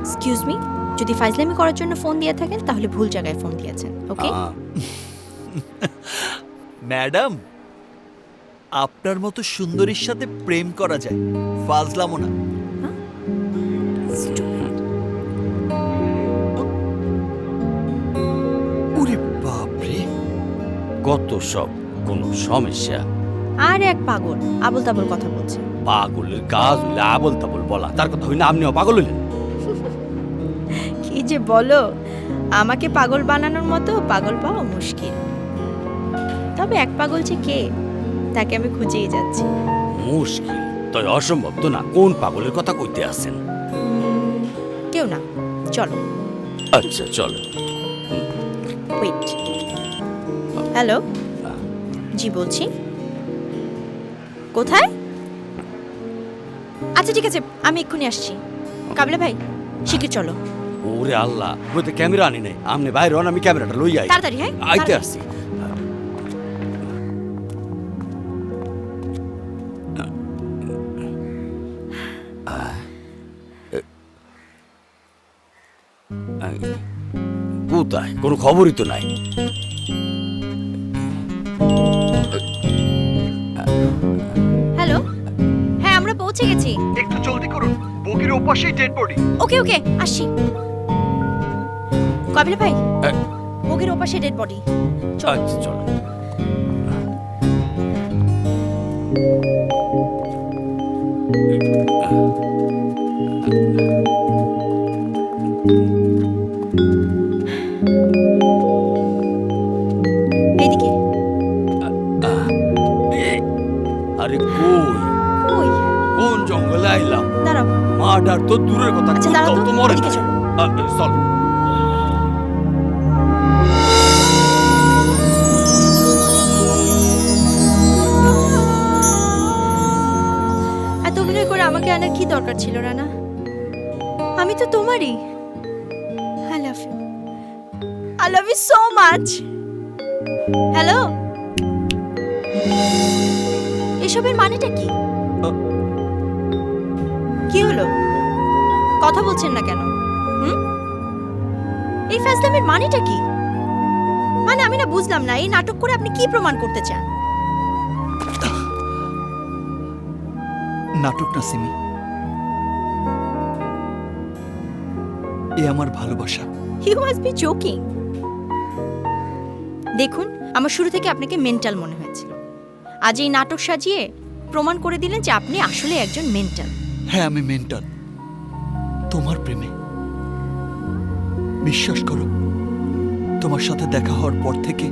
এক্সকিউজ মি, যদি ফাইজলামি করার জন্য ফোন দিয়ে থাকেন তাহলে ভুল জায়গায় ফোন দিয়েছেন। ওকে? ম্যাডাম, আপনার মতো সুন্দরীর সাথে প্রেম করা যায়, ফাজলামো না। ওরে বাপরে, কত সব কোনো সমস্যা? আর এক পাগল আবল তাবল কথা বলছে। পাগলের কাজ হইলে আবল তাবল বলা, তার কথা হইলে আপনিও পাগল হইলেন? কি যে বলো, আমাকে পাগল বানানোর মতো পাগল পাওয়া মুশকিল। তবে এক পাগল যে কে, তাকে আমি খুঁজেই যাচ্ছি। মুশকিল তাই অসম্ভব তো না। কোন পাগলের কথা কইতে আছেন? কেউ না, চলো। আচ্ছা চলো। ওয়েট। হ্যালো, জি বলছি। কোথায়? আচ্ছা ঠিক আছে, আমি এক্ষুনি আসছি। কাবিলা ভাই, শিগগির চলো। ওরে আল্লাহ, ওই তো ক্যামেরা আনি নাই। আপনি বাইরে হন, আমি ক্যামেরাটা লই আই। তাড়াতাড়ি। হ্যাঁ, আইতে তাড়াতাড়ি। আসছি। কোথায়? কোনো খবরই তো নাই। হ্যালো, হ্যাঁ আমরা পৌঁছে গেছি। একটু জলদি করুন, বগির ওপাশেই ডেড বডি। ওকে ওকে, আসছি। কাবিলা ভাই, বগির ওপাশে ডেড বডি। আচ্ছা চলো। এইদিকে। আরে কই কই? কোন জঙ্গলে আইলাম? দাঁড়াও। মার্ডার তো দূরের কথা, আচ্ছা দাঁড়াও কোথাও তো, তো মরে এদিকে নাই। চলো। চল। এত অভিনয় করে আমাকে আনার কি দরকার ছিল রানা? আমি তো তোমারই। I love you, I love you so much. Hello, এসবের মানেটা কি? কি হলো, কথা বলছেন না কেন? এই ফাজলামির মানেটা কি? মানে আমি না বুঝলাম না, এই নাটক করে আপনি কি প্রমাণ করতে চান? নাটক না সিমি, এ আমার ভালোবাসা। You must be joking. দেখুন, আমার শুরু থেকে আপনাকে মেন্টাল মনে হয়েছিল। আজ এই নাটক সাজিয়ে প্রমাণ করে দিলেন যে আপনি আসলে একজন মেন্টাল। হ্যাঁ, আমি মেন্টাল তোমার প্রেমে। বিশ্বাস করো, তোমার সাথে দেখা হওয়ার পর থেকে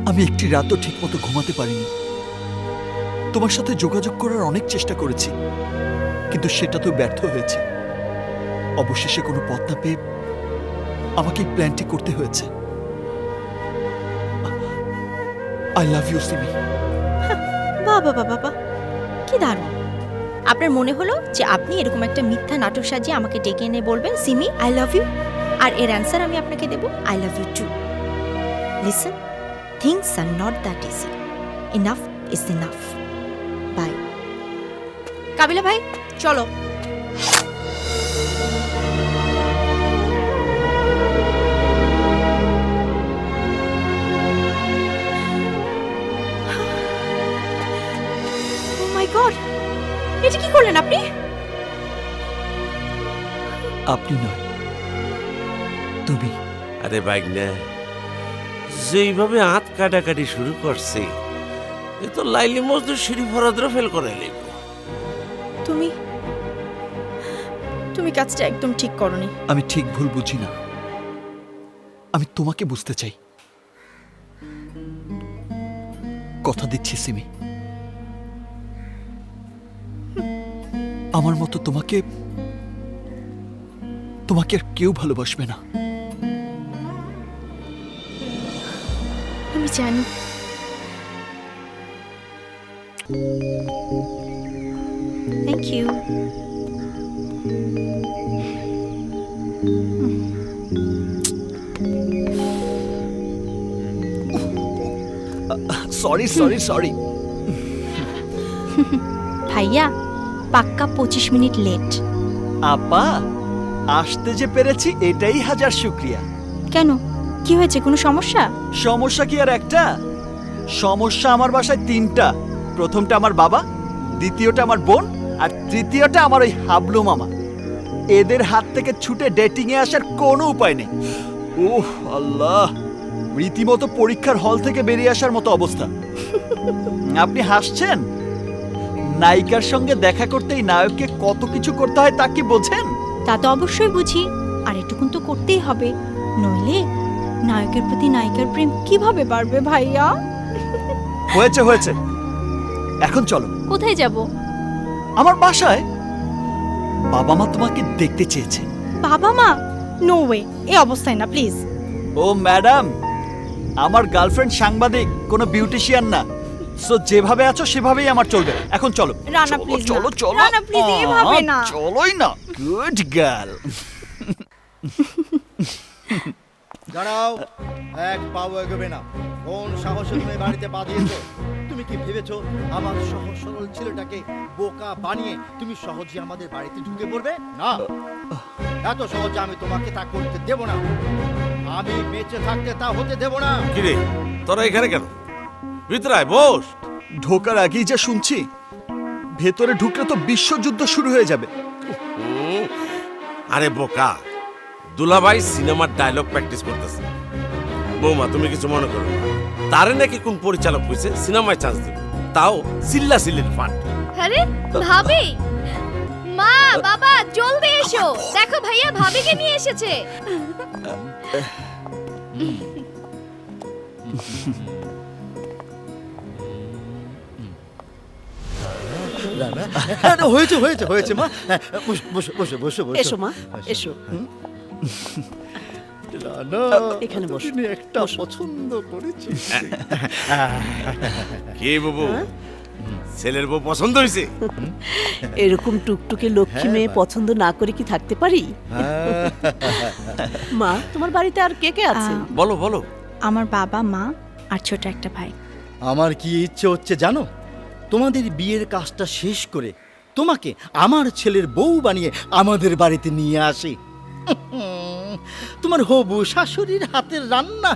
আমি একটি রাতও ঠিকমতো ঘুমাতে পারিনি। তোমার সাথে যোগাযোগ করার অনেক চেষ্টা করেছি, কিন্তু সেটা তো ব্যর্থ হয়েছে। অবশেষে কোনো পথ না পেয়ে আমাকে এই প্ল্যানটি করতে হয়েছে। I love you Simi. বাবা বাবা বাবা, কি দারুণ! আপনার মনে হলো যে আপনি এরকম একটা মিথ্যা নাটক সাজিয়ে আমাকে ডেকে এনে বলবেন সিমি আই লাভ ইউ, আর এর অ্যান্সার আমি আপনাকে দেব I love you too. Listen, things are not that easy. Enough is enough. Bye. Kabila ভাই, চলো। মাই গড, এটা কি করলেন আপনি? আপনি নয়, তুমি। আরে বাইক না, যেইভাবে হাত কাটাকাটি শুরু করছে, এ তো লাইলি মজদুর সিঁড়ি ফরাদ্র ফেল করে লিব। তুমি তুমি কাজটা একদম ঠিক করনি। আমি ঠিক ভুল বুঝি না, আমি তোমাকে বুঝতে চাই। কথা দিচ্ছি সিমি, আমার মতো তোমাকে তোমাকে আর কেউ ভালোবাসবে না। আমি জানি। Thank you. Sorry sorry sorry. ভাইয়া পাক্কা 25 মিনিট লেট। আপা, আসতে যে পেরেছি এটাই হাজার শুক্রিয়া। কেন, কি হয়েছে, কোনো সমস্যা? সমস্যা কি আর একটা? সমস্যা আমার বাসায় 3টা। প্রথমটা আমার বাবা, দ্বিতীয়টা আমার বোন, আর তৃতীয়টা আমার ওই হাবলু মামা। এদের হাত থেকে ছুটে ডেটিং এ আসার কোনো উপায় নেই। ওহ আল্লাহ, রীতিমতো পরীক্ষার হল থেকে বেরিয়ে আসার মতো অবস্থা। আপনি হাসছেন? নায়িকার সঙ্গে দেখা করতেই নায়ককে কত কিছু করতে হয় তা কি বোঝেন? তা তো অবশ্যই বুঝি, আর এটুকুন তো করতেই হবে, নইলে নায়কের প্রতি নায়িকার প্রেম কিভাবে বাড়বে ভাইয়া? হয়েছে হয়েছে, এখন চলো। কোথায় যাব? আমার বাসায়। বাবা মা তোমাকে দেখতে চেয়েছে। বাবা মা? নো ওয়ে, এই অবস্থায় না প্লিজ। ও ম্যাডাম, আমার গার্লফ্রেন্ড সাংবাদিক, কোনো বিউটিশিয়ান না। সো যেভাবে আছো সেভাবেই আমার চলবে। এখন চলো। রানা প্লিজ, চলো চলো। রানা প্লিজ, এভাবে না। চলোই না। Good girl. দাঁড়াও, এক পাও এগোবে না। কোন সাহসে তুমি বাড়িতে পা দিয়েছো? তুমি কি ভেবেছো আমার সহজ সরল ছেলেটাকে বোকা বানিয়ে তুমি সহজে আমাদের বাড়িতে ঢুকে পড়বে? না, এত সহজে আমি তোমাকে তা করতে দেব না। আমি বেঁচে থাকতে তা হতে দেব না। কিরে তোরা এখানে কেন? ভিতরে আয়, বস। ঢোকার আগেই যা শুনছি, ভেতরে ঢুকলে তো বিশ্বযুদ্ধ শুরু হয়ে যাবে। আরে বোকা, দুলাভাই সিনেমার ডায়লগ প্র্যাকটিস করতেছে। বৌমা তুমি কিছু মনে করো না, তারে নাকি কোন পরিচালক কইছে সিনেমায় চান্স দেবে, তাও সিল্লা সিল্লির ফাট। আরে ভাবি, মা বাবা জলদি এসো, দেখো ভাইয়া ভাবিকে নিয়ে এসেছে। হয়েছে হয়েছে হয়েছে মা। বসো বসো বসো বসো বসো। এসো মা, এসো। রানা, এখানে বসো। তুমি একটা পছন্দ করেছি। কে বাবু, ছেলের বউ পছন্দ হয়েছে? এরকম টুকটুকে লক্ষ্মী মেয়ে পছন্দ না করে কি থাকতে পারি? মা, তোমার বাড়িতে আর কে কে আছে? বলো বলো। আমার বাবা, মা আর ছোট একটা ভাই। আমার কি ইচ্ছে হচ্ছে জানো? তোমাদের বিয়ের কাজটা শেষ করে তোমাকে আমার ছেলের বউ বানিয়ে আমাদের বাড়িতে নিয়ে আসি। তোমার হবু শাশুড়ির হাতের রান্না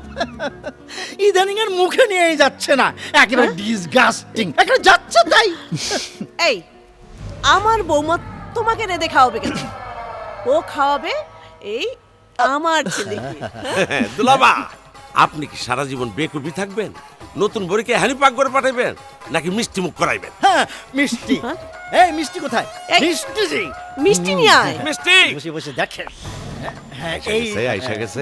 ইদানিং আর মুখে নিয়ে যাচ্ছে না, একেবারে ডিসগাস্টিং, একেবারে যাচ্ছে তাই। এই, আমার বৌমা তোমাকে রেঁধে খাওয়াবে কেন? ও খাওয়াবে এই আমার ছেলেকে। দুলাবা, আপনি কি সারা জীবন বেকুবি থাকবেন? নতুন বড়িকে হানি পাক করে পাঠাইবেন নাকি মিষ্টি মুখ করাইবেন? হ্যাঁ, মিষ্টি। এই মিষ্টি কোথায়? এই, মিষ্টি জি। মিষ্টি নিয়ে আয়। মিষ্টি বসে বসে দেখে। হ্যাঁ, সে আইসা গেছে।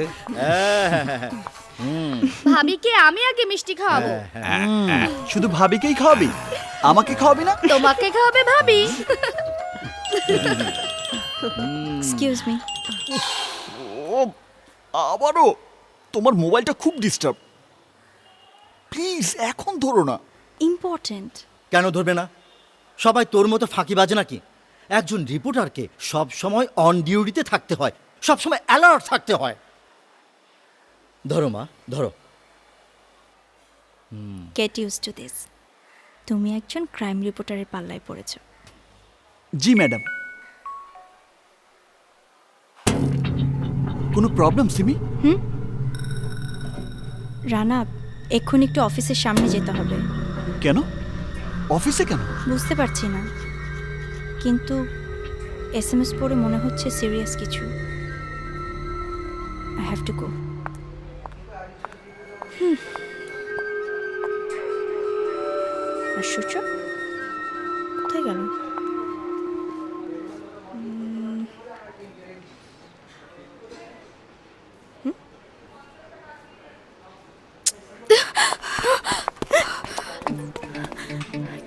ভাবিকে আমি আগে মিষ্টি খাওয়াবো। শুধু ভাবিকেই খাওয়াবি, আমাকে খাওয়াবি না? তোমাকে খাওয়াবে ভাবি। Excuse me. ও আবারও তোমার মোবাইলটা খুব ডিস্টার্ব। প্লিজ এখন ধরো না। ইম্পর্টেন্ট। কেন ধরবে না? সবাই তোর মতো ফাঁকিবাজ নাকি? একজন রিপোর্টারকে সব সময় অন ডিউটিতে থাকতে হয়, সব সময় অ্যালার্ট থাকতে হয়। ধরো মা, ধরো। Get use to this. তুমি একজন ক্রাইম রিপোর্টারের পাল্লায় পড়েছো। জি ম্যাডাম। কোনো প্রবলেম সিমি? রানা, এক্ষুনি একটু অফিসের সামনে যেতে হবে। কেন? অফিসে কেন? বুঝতে পারছি না, কিন্তু এসএমএস পড়ে মনে হচ্ছে সিরিয়াস কিছু। I have to go. আশ্চর্য, কোথায় গেল?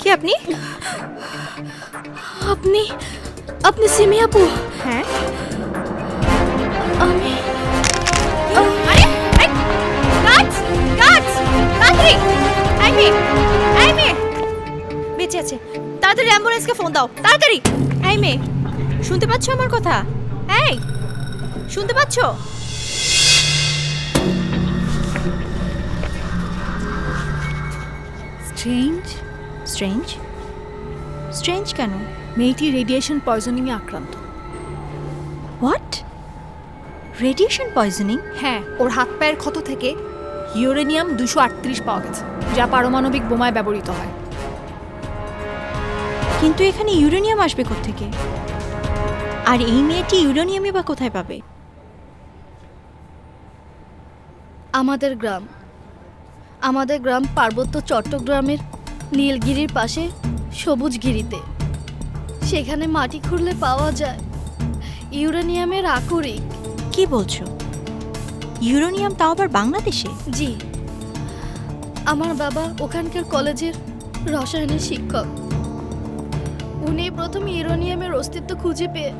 কি আপনি? আপনি সিমি আপু? হ্যাঁ। আমি আরে এই গার্ডস গার্ডস তাড়াতাড়ি এই মেয়ে বেঁচে আছে তাড়াতাড়ি অ্যাম্বুলেন্সকে ফোন দাও তাড়াতাড়ি এই মেয়ে শুনতে পাচ্ছো আমার কথা এই শুনতে পাচ্ছো স্ট্রেঞ্জ স্ট্রেঞ্জ স্ট্রেঞ্জ কেন মেয়েটি রেডিয়েশন পয়জনিংয়ে আক্রান্ত। হোয়াট রেডিয়েশন পয়জনিং হ্যাঁ, ওর হাত পায়ের ক্ষত থেকে ইউরেনিয়াম 238 পাওয়া গেছে, যা পারমাণবিক বোমায় ব্যবহৃত হয়। কিন্তু এখানে ইউরেনিয়াম আসবে কোত্থেকে আর এই মেয়েটি ইউরেনিয়ামই বা কোথায় পাবে আমাদের গ্রাম পার্বত্য চট্টগ্রামের নীলগিরির পাশে সবুজগিরিতে। সেখানে মাটি খুঁড়লে পাওয়া যায় ইউরেনিয়ামের আকরিক। কি বলছো ইউরেনিয়াম তাও আবার বাংলাদেশে জি, আমার বাবা ওখানকার কলেজের রসায়নের শিক্ষক। উনি প্রথম ইউরেনিয়ামের অস্তিত্ব খুঁজে পেয়ে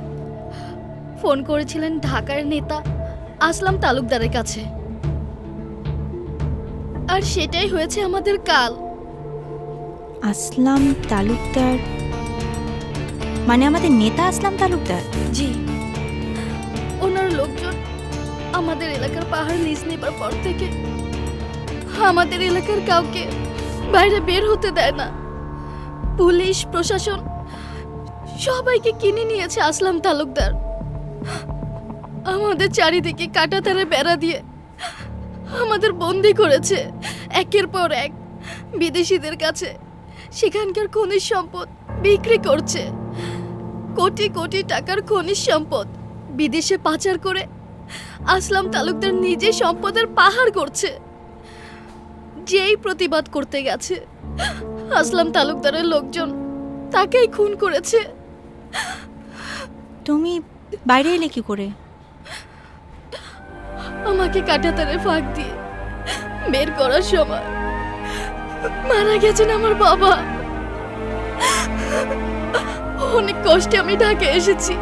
ফোন করেছিলেন ঢাকার নেতা আসলাম তালুকদারের কাছে, আর সেটাই হয়েছে আমাদের কাল। আসলাম তালুকদার মানে আমাদের নেতা আসলাম তালুকদার? জি, ওনার লোকজন আমাদের এলাকার পাহাড় লিজ নেবার পর থেকে আমাদের এলাকার কাউকে বাইরে বের হতে দেয় না। পুলিশ প্রশাসন সবাইকে কিনে নিয়েছে আসলাম তালুকদার। আমাদের চারিদিকে কাঁটাতারে বেড়া দিয়ে আমাদের বন্দি করেছে একের পর এক বিদেশিদের কাছে। সেখানকার খনিজ সম্পদ বিক্রি করছে, কোটি কোটি টাকার খনিজ সম্পদ বিদেশে পাচার করে আসলাম তালুকদার নিজে সম্পদের পাহাড় করছে। যেই প্রতিবাদ করতে গেছে আসলাম তালুকদারের লোকজন তাকেই খুন করেছে। তুমি বাইরে এলে কি করে? আমাকে কাঁটাতারে ফাঁক দিয়ে বের করার সময় মারা গেছেন আমার বাবা। অনেক কষ্টে আমি ঢাকা এসেছি।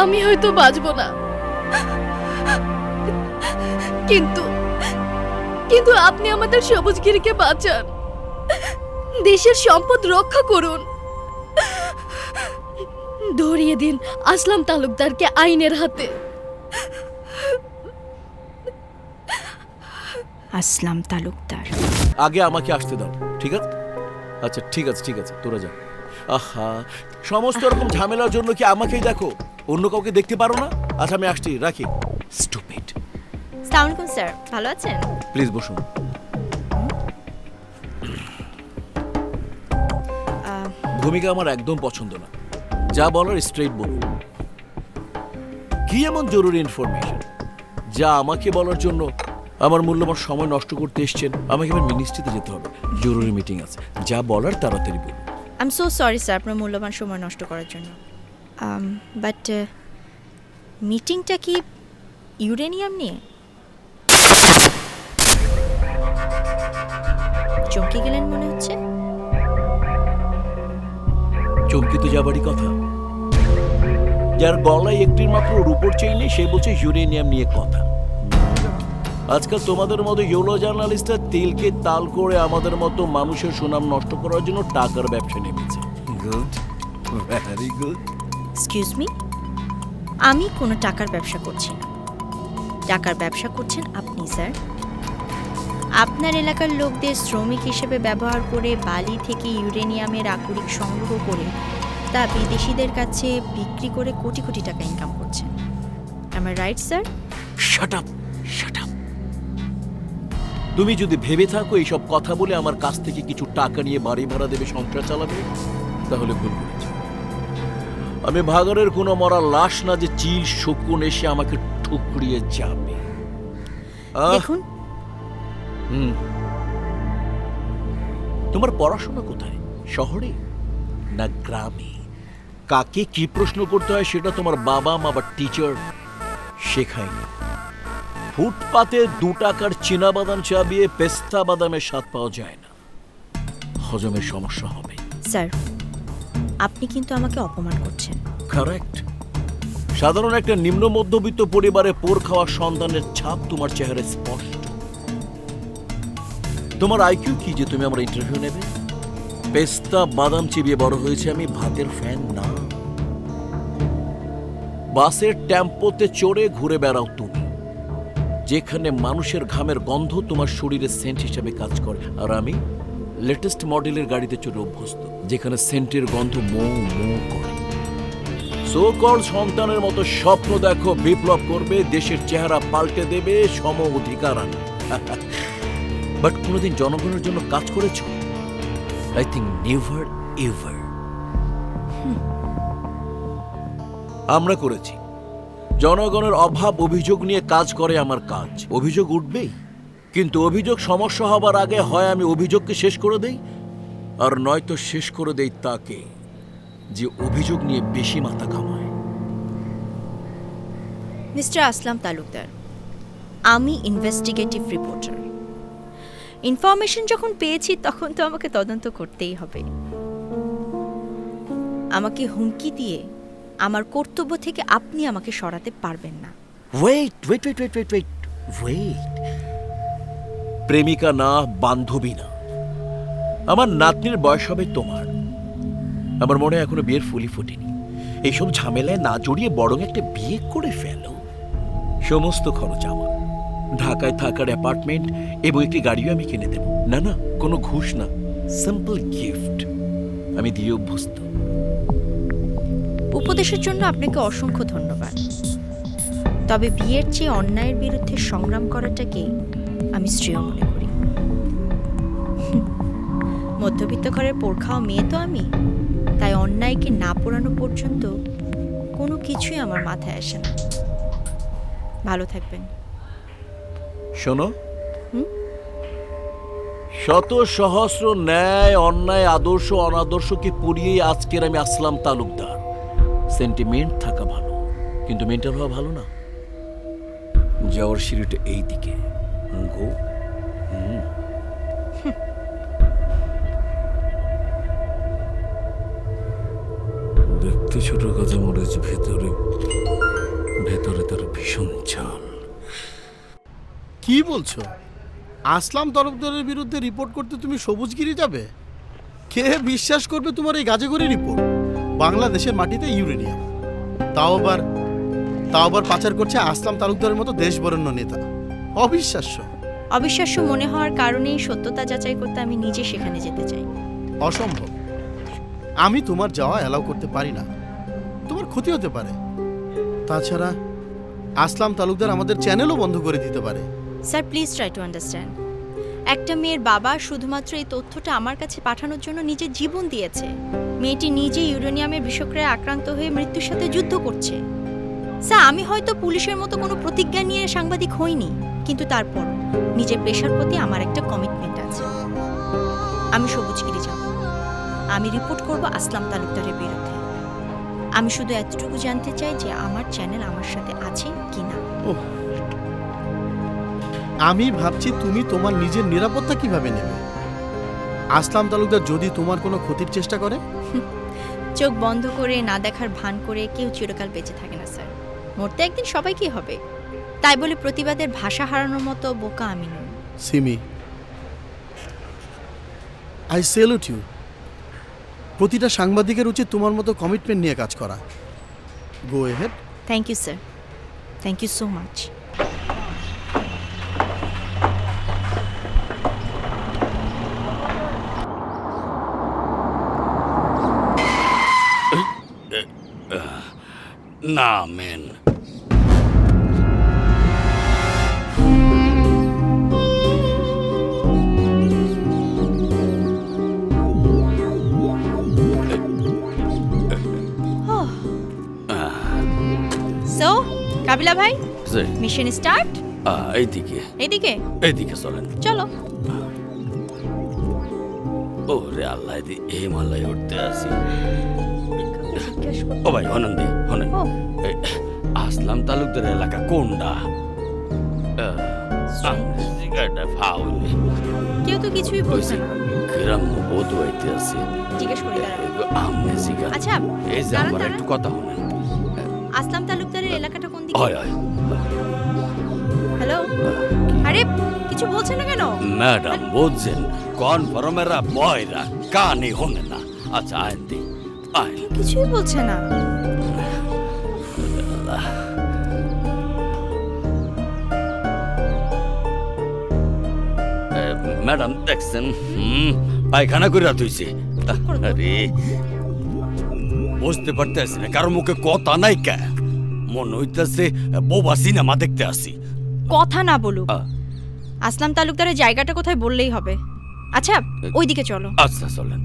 আমি হয়তো বাঁচবো না, কিন্তু কিন্তু আপনি আমাদের সবুজগিরিকে বাঁচান, দেশের সম্পদ রক্ষা করুন। ধরিয়ে দিন আসলাম তালুকদারকে আইনের হাতে। আসলাম তালুকদার। আগে আমাকে আসতে দাও, ঠিক আছে? আচ্ছা ঠিক আছে ঠিক আছে, তোরা যা। আহা, সমস্ত রকম ঝামেলার জন্য কি আমাকেই দেখো, অন্য কাউকে দেখতে পারো না? আচ্ছা আমি আসছি, রাখি। স্টুপিড। আসসালামু আলাইকুম স্যার, ভালো আছেন? প্লিজ বসুন। ভূমিকা আমার একদম পছন্দ না, যা বলার স্ট্রেইট বলুন। কি এমন জরুরি ইনফরমেশন যা আমাকে বলার জন্য আমার মূল্যবান সময় নষ্ট করতে এসেছেন? আমাকে এবার মিনিস্ট্রিতে যেতে হবে, জরুরি মিটিং আছে, যা বলার তাড়াতাড়ি বলুন। I am so sorry sir আপনার মূল্যবান সময় নষ্ট করার জন্য, বাট মিটিংটা কি ইউরেনিয়াম নিয়ে? চমকে গেলেন মনে হচ্ছে। চমকে তো যাবারই কথা। যার গলায় একটির মাত্র রূপোর চেইন নেই সে বলছে ইউরেনিয়াম নিয়ে কথা। আজকাল তোমাদের মতো ইউলো জার্নালিস্টরা তেলকে তাল করে আমাদের মতো মানুষের সুনাম নষ্ট করার জন্য টাকার ব্যবসা নেমেছে। Good, very good. Excuse me, আমি কোনো টাকার ব্যবসা করছি না। টাকার ব্যবসা করছেন আপনি স্যার। আপনার এলাকার লোকদের শ্রমিক হিসেবে ব্যবহার করে বালি থেকে ইউরেনিয়ামের আকরিক সংগ্রহ করে তা বিদেশিদের কাছে বিক্রি করে কোটি কোটি টাকা ইনকাম করছেন। Am I right, sir? Shut up, shut up. তুমি যদি ভেবে থাকো এইসব কথা বলে আমার কাছ থেকে কিছু টাকা নিয়ে বাড়ি ভাড়া দেবে, সংসার চালাবে, তাহলে ভুল করেছ। আমি ভাগাড়ের কোনো মরা লাশ না যে চিল শকুন এসে আমাকে ঠুকরিয়ে যাবে। দেখুন, তোমার পড়াশোনা কোথায়, শহরে না গ্রামে? কাকে কি প্রশ্ন করতে হয় সেটা তোমার বাবা মা বা টিচার শেখায়নি। ফুটপাতে 2 টাকার চীনা বাদাম চাবিয়ে পেস্তা বাদামের স্বাদ পাওয়া যায় না, হজমের সমস্যা হবে। স্যার আপনি কিন্তু আমাকে অপমান করছেন। কারেক্ট, সাধারণ একটা নিম্ন মধ্যবিত্ত পরিবারে পোর খাওয়া সন্তানের ছাপ তোমার চেহারায় স্পষ্ট। তোমার আইকিউ কি যে তুমি আমার ইন্টারভিউ নেবে? পেস্তা বাদাম চিবিয়ে বড় হয়েছে আমি, ভাতের ফ্যান না। বাসের টেম্পোতে চড়ে ঘুরে বেড়াও তুমি, যেখানে মানুষের ঘামের গন্ধ তোমার শরীরে সেন্ট হিসেবে কাজ করে। আর আমি লেটেস্ট মডেলের গাড়িতে চড়ে অভ্যস্ত, যেখানে সেন্টের গন্ধ মৌ মৌ করে। সোকল সন্তানের মতো স্বপ্ন দেখো, বিপ্লব করবে, দেশের চেহারা পাল্টে দেবে, সম অধিকার আনবে। বাট কোনোদিন জনগণের জন্য কাজ করেছো? I think never ever. আমরা করেছি। জনগণের অভাব অভিযোগ নিয়ে কাজ করে আমার কাজ। অভিযোগ উঠবেই, কিন্তু অভিযোগ সমস্যা হবার আগে হয় আমি অভিযোগকে শেষ করে দেই, আর নয়তো শেষ করে দেই তাকে যে অভিযোগ নিয়ে বেশি মাথা ঘামায়। মিস্টার আসলাম তালুকদার, আমি ইনভেস্টিগেটিভ রিপোর্টার। ইনফরমেশন যখন পেয়েছি তখন তো আমাকে তদন্ত করতেই হবে। আমাকে হুমকি দিয়ে আমার কর্তব্য থেকে আপনি আমাকে সরাতে পারবেন না। Wait wait wait wait wait wait wait প্রেমিকা না, বান্ধবী না। আমার নাতনির বয়স হবে তোমার। আমার মনে হয় এখনো বিয়ের ফুলই ফোটেনি। এইসব ঝামেলায় না জড়িয়ে বরং একটা বিয়ে করে ফেলো। সমস্ত খরচ আমার, ঢাকায় থাকার অ্যাপার্টমেন্ট এবং একটি গাড়িও আমি কিনে দেব। না না, কোনো ঘুষ না, সিম্পল গিফট। আমি দিয়ে অভ্যস্ত। উপদেশের জন্য আপনাকে অসংখ্য ধন্যবাদ, তবে বিয়ের চেয়ে অন্যায়ের বিরুদ্ধে সংগ্রাম করাটাকে আমি শ্রেয় মনে করি। মধ্যবিত্ত ঘরের পোরখাওয়া মেয়ে তো আমি, তাই অন্যায়কে না পোড়ানো পর্যন্ত কোনো কিছুই আমার মাথায় আসে না। ভালো থাকবেন। শোনো, শত সহস্র ন্যায় অন্যায় আদর্শ অনাদর্শকে পুড়িয়েই আজকের আমি আসলাম তালুকদার। সেন্টিমেন্ট থাকা ভালো, কিন্তু মেন্টাল হওয়া ভালো না। যাওয়ার সিঁড়িটা এই দিকে গো। দেখতে ছোট কাজে মরেছে, ভেতরে ভেতরে তার ভীষণ ঝাল। কি বলছো? আসলাম তরফদারের বিরুদ্ধে রিপোর্ট করতে তুমি সবুজগিরি যাবে? কে বিশ্বাস করবে তোমার এই গাজেগরি রিপোর্ট? বাংলাদেশের মাটিতে ইউরেনিয়াম, তাও আবার পাচার করছে আসলাম তালুকদারের মতো দেশবরেণ্য নেতা। অবিশ্বাস্য। অবিশ্বাস্য মনে হওয়ার কারণেই সত্যতা যাচাই করতে আমি নিজে সেখানে যেতে চাই। অসম্ভব। আমি তোমার যাওয়া অ্যালাউ করতে পারি না, তোমার ক্ষতি হতে পারে। তাছাড়া আসলাম তালুকদার আমাদের চ্যানেলও বন্ধ করে দিতে পারে। Sir, please try to understand. একটা মেয়ের বাবা শুধুমাত্র এই তথ্যটা আমার কাছে পাঠানোর জন্য নিজের জীবন দিয়েছে। মেয়েটি নিজে ইউরেনিয়ামের বিষক্রিয়ায় আক্রান্ত হয়ে মৃত্যুর সাথে যুদ্ধ করছে। স্যার, আমি হয়তো পুলিশের মতো কোনো প্রতিজ্ঞা নিয়ে সাংবাদিক হইনি, কিন্তু তারপর নিজের পেশার প্রতি আমার একটা কমিটমেন্ট আছে। আমি সবুজগিরি যাব, আমি রিপোর্ট করব আসলাম তালুকদারের বিরুদ্ধে। আমি শুধু এতটুকু জানতে চাই যে আমার চ্যানেল আমার সাথে আছে কিনা। আমি ভাবছি তুমি তোমার নিজের নিরাপত্তা কিভাবে নেবে। আসলাম তালুকদার যদি তোমার কোনো ক্ষতির চেষ্টা করে? চোখ বন্ধ করে না দেখার ভান করে কেউ চিরকাল বেঁচে থাকে না স্যার। মরতে একদিন সবাইকেই হবে, তাই বলে প্রতিবাদের ভাষা হারানোর মতো বোকা আমি নই। Simi, I salute you. প্রতিটা সাংবাদিকের উচিত তোমার মতো কমিটমেন্ট নিয়ে কাজ করা। Go ahead. Thank you sir, thank you so much. না মেন, সো কাবিলা ভাই, মিশন স্টার্ট। এইদিকে এদিকে এইদিকে চলেন। চলো। ও রে আল্লাহ, এই মহল্লায় উঠতে আসি। ও ভাই হনন দে হনন, আসলাম তালুকদার এলাকা কোনটা? কেউ তো কিছুই বলছে না। গ্রাম্য বোধ হইতে আছে। জিজ্ঞেস করি দাঁড়ান। আমনে জিগা। আচ্ছা, এই যে আমার একটু কথা হলেন। আসলাম তালুকদার হয় হয় হ্যালো, আরে কিছু বলছেন না কেন? ম্যাডাম বুঝছেন কনফার্মেরা বয়রা কানে হনে না। আচ্ছা আইন দি আইন। কিছুই বলছে না। ম্যাডাম দেখছেন পায়খানা করে তুইছে। আরে বুঝতে পারতেছি না, কারো মুখে কথা নাই কে, মনে হইতেছে বোবা সিনেমা দেখতে আসি। কথা না বলুক, আসলাম তালুকদারের জায়গাটা কোথায় বললেই হবে। আচ্ছা ওইদিকে চলো। আচ্ছা চলেন।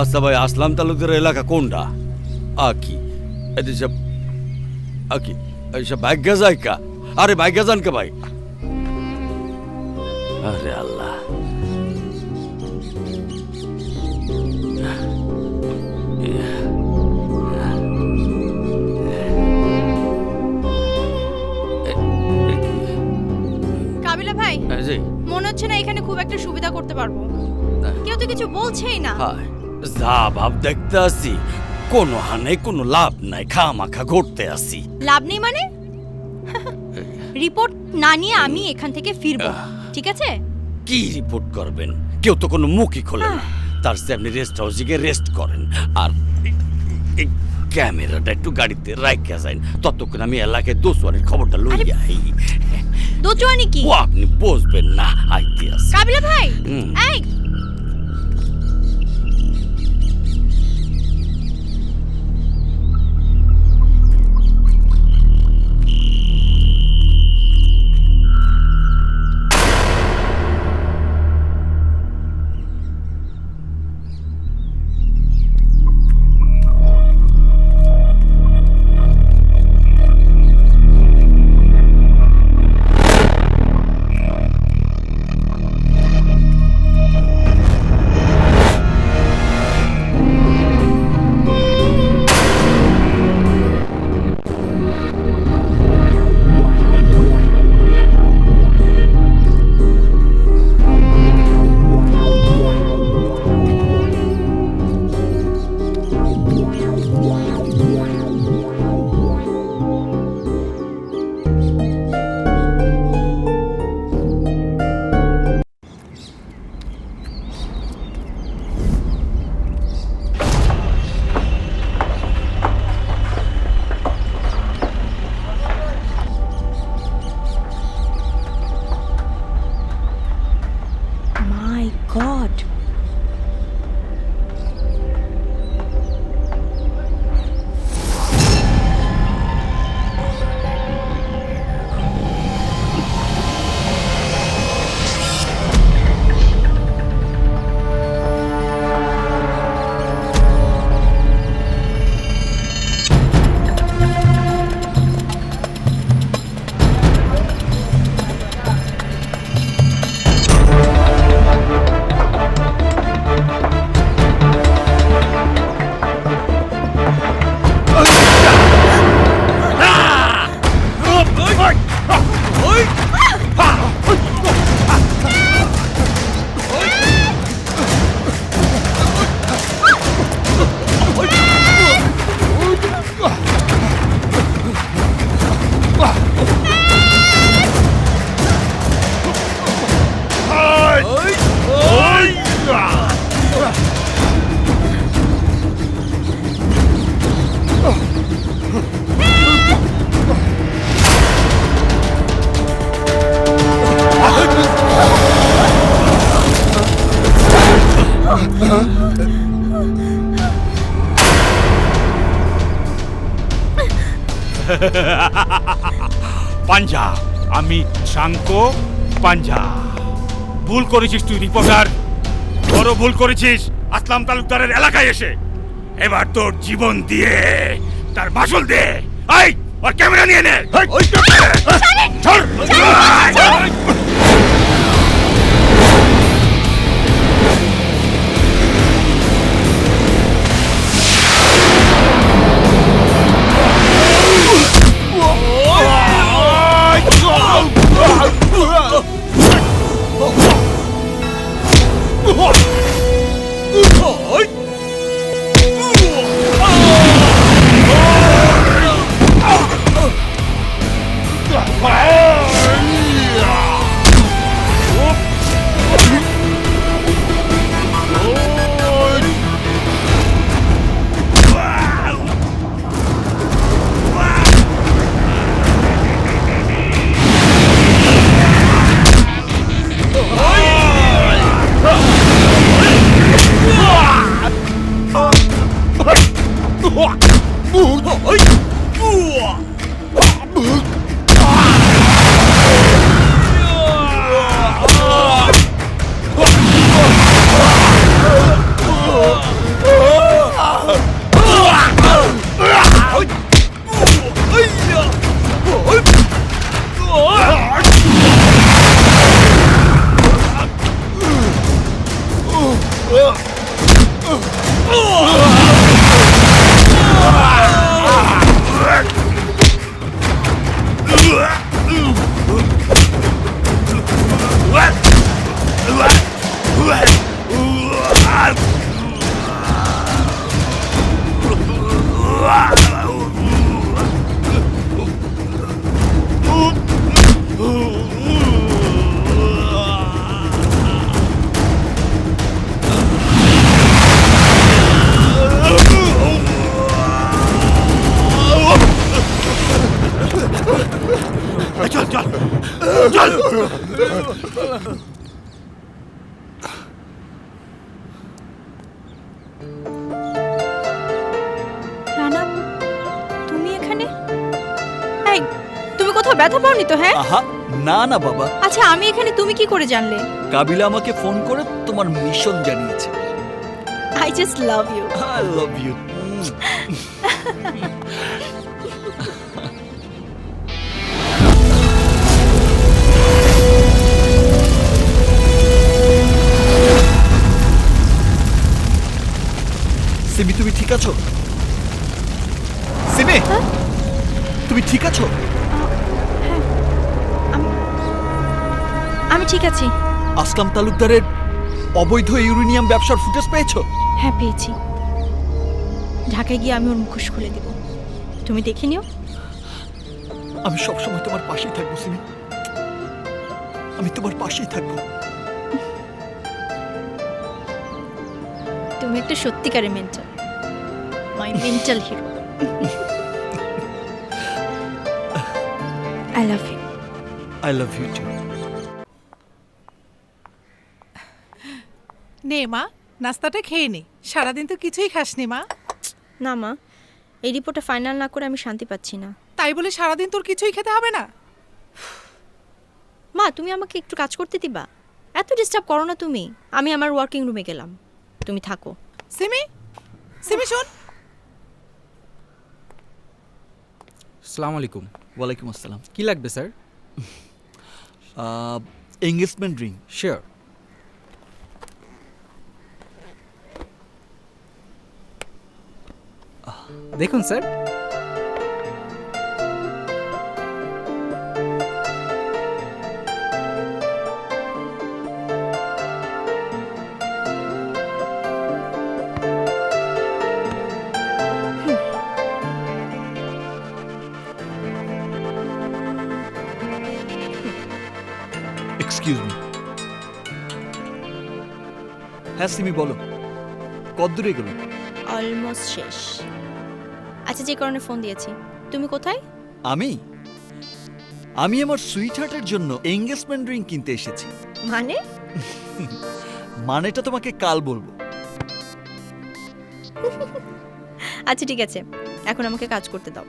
আচ্ছা ভাই, আসলাম তালুকদারের এলাকা কোনটা? আকি এদিকে আকি এইসব ভাগ্য যায় কা? আরে ভাগ্য যান কে ভাই? আরে আল্লাহ, কাবিলা ভাই, জি মনে হচ্ছে না এখানে খুব একটা সুবিধা করতে পারবো। কেউ তো কিছু বলছেই না। হায়, যা ভাব দেখতে আসি, কোনো হানে কোনো লাভ নাই, খামাখা ঘুরতে আসি। লাভ নেই মানে? রিপোর্ট না নিয়ে আমি এখান থেকে ফিরবো, ঠিক আছে? কি রিপোর্ট করবেন? কেউ তো কোনো মুখই খোলে না। তার চেয়ে আপনি রেস্ট হাউসে গিয়ে রেস্ট করেন, আর এই ক্যামেরাটা একটু গাড়িতে রাখা যায়, ততক্ষণ আমি এলাকায় দোসওয়ানের খবরটা লই আই। দোচোয়ানি কি? ও আপনি বুঝবেন না, আইতে আসি। কাবিলা ভাই, এই মাই গড, পাঞ্জা, আমি শাঙ্কো পাঞ্জা। ভুল করেছিস তুই রিপোর্টার, বড় ভুল করেছিস আসলাম তালুকদারের এলাকায় এসে। এবার তোর জীবন দিয়ে তার মাসুল দে। এই ওর ক্যামেরা নিয়ে নে। চল চল চল। রানা, তুমি এখানে? এই, তুমি কোথাও ব্যথা পাওনি তো? হ্যাঁ। আহা, না না বাবা। আচ্ছা, আমি এখানে তুমি কি করে জানলে? কাবিলা আমাকে ফোন করে তোমার মিশন জানিয়েছে। I just love you. I love you. Simi, তুমি ঠিক আছো? সিমি, তুমি ঠিক আছো? আমি ঠিক আছি। আসলাম তালুকদারের অবৈধ ইউরেনিয়াম ব্যবসার ফুটেজ পেয়েছো? হ্যাঁ, পেয়েছি। ঢাকায় গিয়ে আমি ওর মুখোশ খুলে দেব, তুমি দেখে নিও। আমি সবসময় তোমার পাশেই থাকবো সিমি, আমি তোমার পাশেই থাকবো। তুমি একটা সত্যিকারের mental, my mental hero. I love you. I love you too. নে মা, নাস্তাটা খেয়ে নে। সারাদিন তো কিছুই খাসনি মা। না মা, এই রিপোর্টটা ফাইনাল না করে আমি শান্তি পাচ্ছি না। তাই বলে সারাদিন তোর কিছুই খেতে হবে না? মা, তুমি আমাকে একটু কাজ করতে দিবা? এত ডিস্টার্ব করো না তুমি। আমি আমার ওয়ার্কিং রুমে গেলাম, তুমি থাকো। সিমি, সিমি শোন। আসসালামু আলাইকুম। ওয়ালাইকুম আসসালাম। কি লাগবে স্যার? Engagement ring. শিওর। দেখুন স্যার। Excuse me. হ্যাঁ সিমি, বলো কতদূরে গেল? অলমোস্ট শেষ। আচ্ছা, যে কারণে ফোন দিয়েছি, তুমি কোথায়? আমি আমার সুইট হার্টের জন্য এঙ্গেজমেন্ট রিং কিনতে এসেছি। মানে? মানেটা তোমাকে কাল বলবো। আচ্ছা ঠিক আছে, এখন আমাকে কাজ করতে দাও।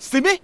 Simi,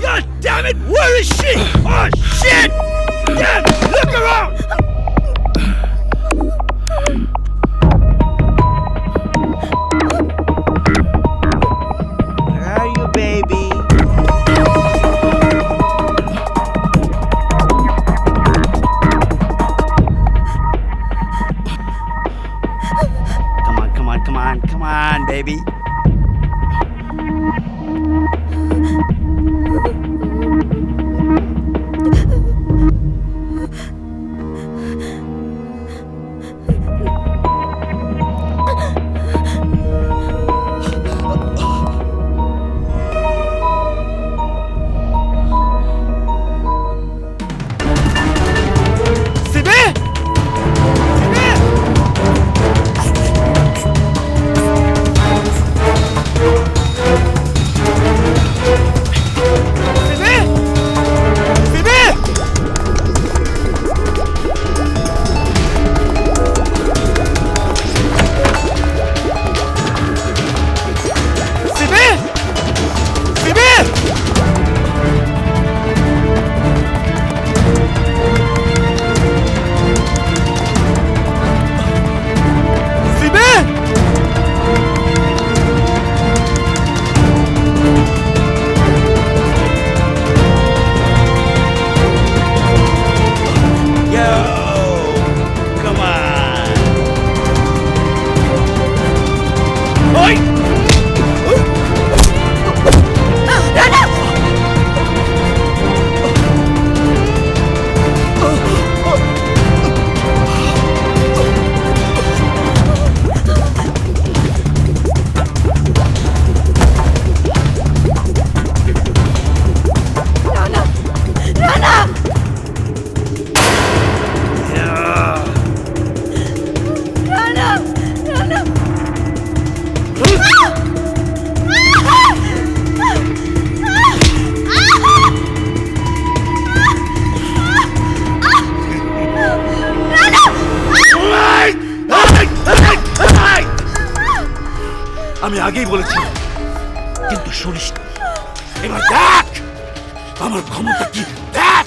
God damn it! Where is she? Oh shit! Dad, look around! Where are you, baby? Come on, come come on, baby. আমি আগেই বলেছি, কিন্তু শুনিস না। এবার দেখ আমার ক্ষমতা কি, দেখ।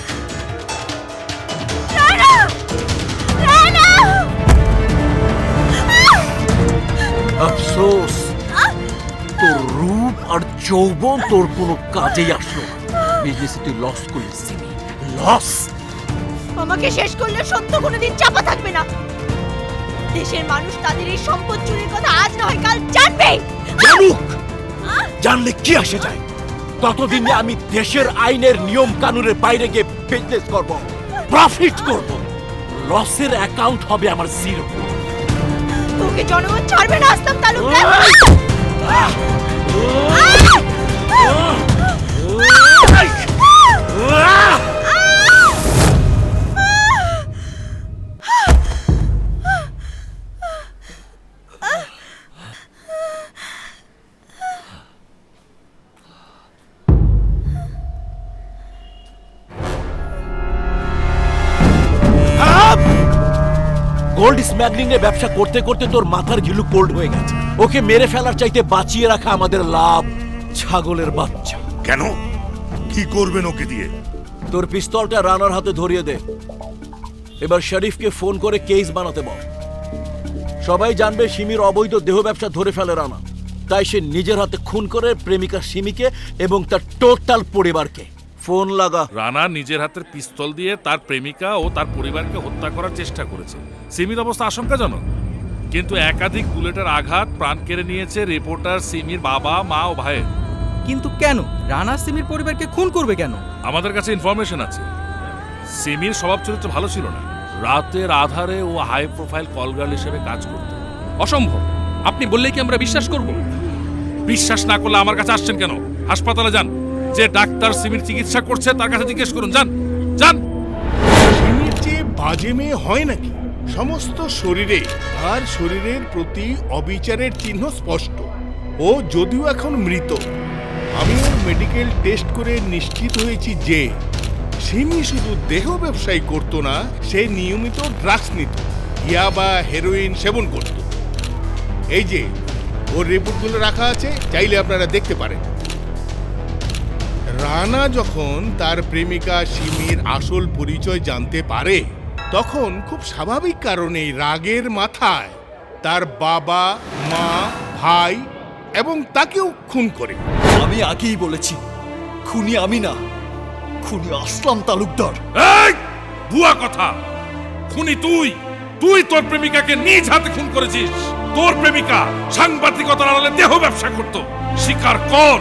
আফসোস, তোর রূপ আর যৌবন তোর কোনো কাজেই আসলো না। বিজনেসে তুই লস করলি সিমি, লস। আমাকে শেষ করলে সত্য কোনোদিন চাপা থাকবে না। দেশের মানুষ তাদের এই সম্পদ চুরির কথা আজ না হয় কাল জানবে। জানুক, জানলে কি আসে যায়? ততদিনে আমি দেশের আইনের নিয়ম কানুনের বাইরে গিয়ে বিজনেস করব, প্রফিট করব। লসের অ্যাকাউন্ট হবে আমার জিরো। তোকে জনগণ ছাড়বে না আসলাম তালুকদার। গোল্ড স্মাগলিং এর ব্যবসা করতে করতে তোর মাথার ঘিলু কোল্ড হয়ে গেছে। ওকে মেরে ফেলার চাইতে বাঁচিয়ে রাখা আমাদের লাভ। ছাগলের বাচ্চা। কেন, কি করবেন ওকে দিয়ে? তোর পিস্তলটা রানার হাতে ধরিয়ে দে। এবার শরীফকে ফোন করে কেস বানাতে বল। সবাই জানবে সিমির অবৈধ দেহ ব্যবসা ধরে ফেলে রানা, তাই সে নিজের হাতে খুন করে প্রেমিকা সিমিকে এবং তার টোটাল পরিবারকে। ফোন লাগা। রানা নিজের হাতের পিস্তল দিয়ে তার প্রেমিকা ও তার পরিবারকে হত্যা করার চেষ্টা করেছে। সিমির অবস্থা আশঙ্কাজনক, কিন্তু একাধিক বুলেটের আঘাত প্রাণ কেড়ে নিয়েছে রিপোর্টার সিমির বাবা, মা ও ভাইয়ের। কিন্তু কেন রানা সিমির পরিবারকে খুন করবে কেন? আমাদের কাছে ইনফরমেশন আছে সিমির স্বভাব চরিত্র ভালো ছিল না। রাতের আধারে ও হাই প্রোফাইল কলগার্ল হিসেবে কাজ করত। অসম্ভব। আপনি বললে কি আমরা বিশ্বাস করব? বিশ্বাস না করলে আমার কাছে আসছেন কেন? হাসপাতালে যান, যে ডাক্তার সিমির চিকিৎসা করছে তার কাছে জিজ্ঞেস করুন। যান যান। সিমির চেয়ে বাজে মেয়ে হয় নাকি? সমস্ত শরীরে আর শরীরের প্রতি অবিচারের চিহ্ন স্পষ্ট। ও যদিও এখন মৃত, আমি ওর মেডিকেল টেস্ট করে নিশ্চিত হয়েছি যে সিমি শুধু দেহ ব্যবসায়ী করতো না, সে নিয়মিত ড্রাগস নিত, ইয়াবা হেরোইন সেবন করত। এই যে ওর রিপোর্টগুলো রাখা আছে, চাইলে আপনারা দেখতে পারেন। রানা যখন তার প্রেমিকা সিমির আসল পরিচয় জানতে পারে, তখন খুব স্বাভাবিক কারণেই রাগের মাথায় তার বাবা, মা, ভাই এবং তাকেও খুন করে। আমি আগেই বলেছি, খুনি আমি না, খুনি আসলাম তালুকদার। এই বুয়া কথা, খুনি তুই। তুই তোর প্রেমিকাকে নিজ হাতে খুন করেছিস। তোর প্রেমিকা সাংবাদিকতার আড়ালে দেহ ব্যবসা করত। স্বীকার কর,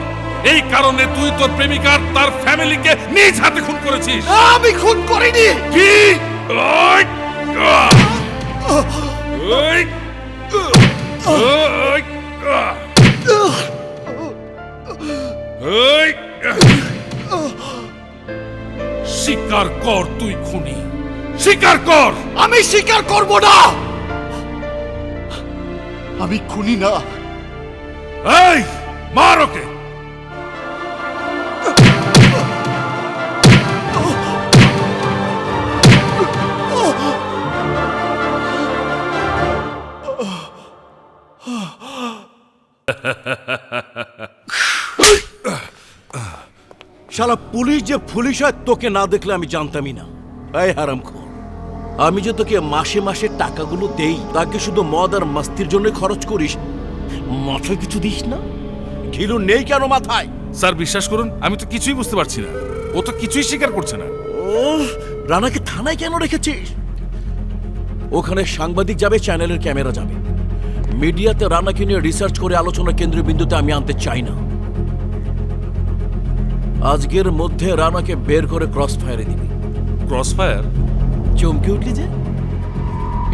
এই কারণে তুই তোর প্রেমিকার তার ফ্যামিলিকে নিজ হাতে খুন করেছিস। আমি খুন করিনি। কি? ওই! ওই! ওই! ওই! স্বীকার কর তুই খুনি, স্বীকার কর। আমি স্বীকার করব না, আমি খুনি না। এই মার ওকে। শালা পুলিশ যে পুলিশ হয় তোকে না দেখলে আমি জানতামই না। এই হারামখোর, আমি যে তোকে মাসে মাসে টাকাগুলো দেই তাকে শুধু মদ আর মাস্তির জন্য খরচ করিস, মাথায় কিছু দিস না? ঘিলু নেই কেন মাথায়? স্যার বিশ্বাস করুন, আমি তো কিছুই বুঝতে পারছি না। ও তো কিছুই স্বীকার করছে না। ও রানাকে থানায় কেন রেখেছিস? ওখানে সাংবাদিক যাবে, চ্যানেলের ক্যামেরা যাবে, মিডিয়াতে রানাকে নিয়ে রিসার্চ করে আলোচনা কেন্দ্রীয় বিন্দুতে আমি আনতে চাই না। আজকের মধ্যে রানাকে বের করে ক্রস ফায়ারে দিবি। Cross fire? চমকে উঠলি যে?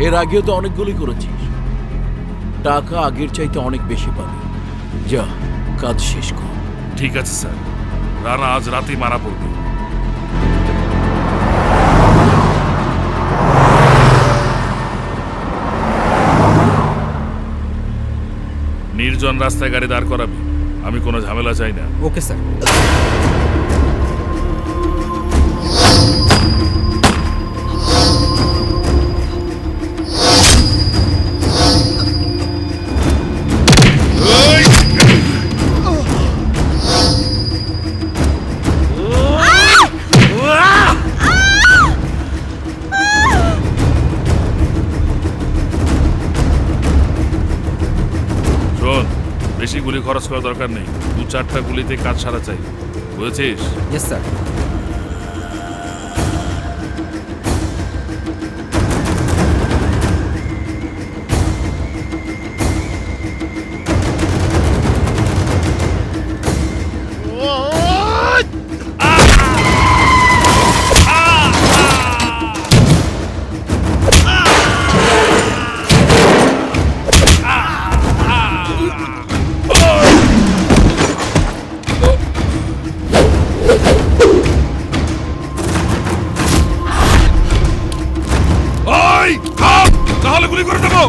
এর আগেও তো অনেকগুলি করেছিস, টাকা আগের চাইতে অনেক বেশি পাবি। যা কাজ শেষ কর। ঠিক আছে স্যার, রানা আজ রাতেই মারা পড়বে। নির্জন রাস্তায় গাড়ি দাঁড় করাবি, আমি কোনো ঝামেলা চাই না। Okay sir. শোন, বেশি গুলি খরচ করা দরকার নেই, 2-4টা গুলিতে কাজ সারা চাই, বুঝেছিস? Yes sir. ওই থাম, তাহলে গুলি করে দেবো।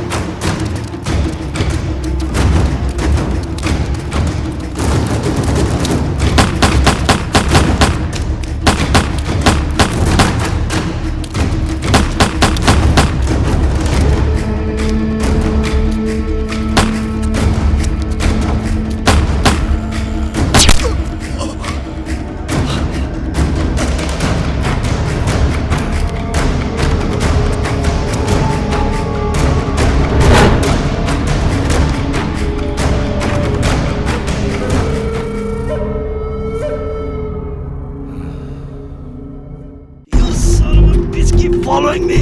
Following me.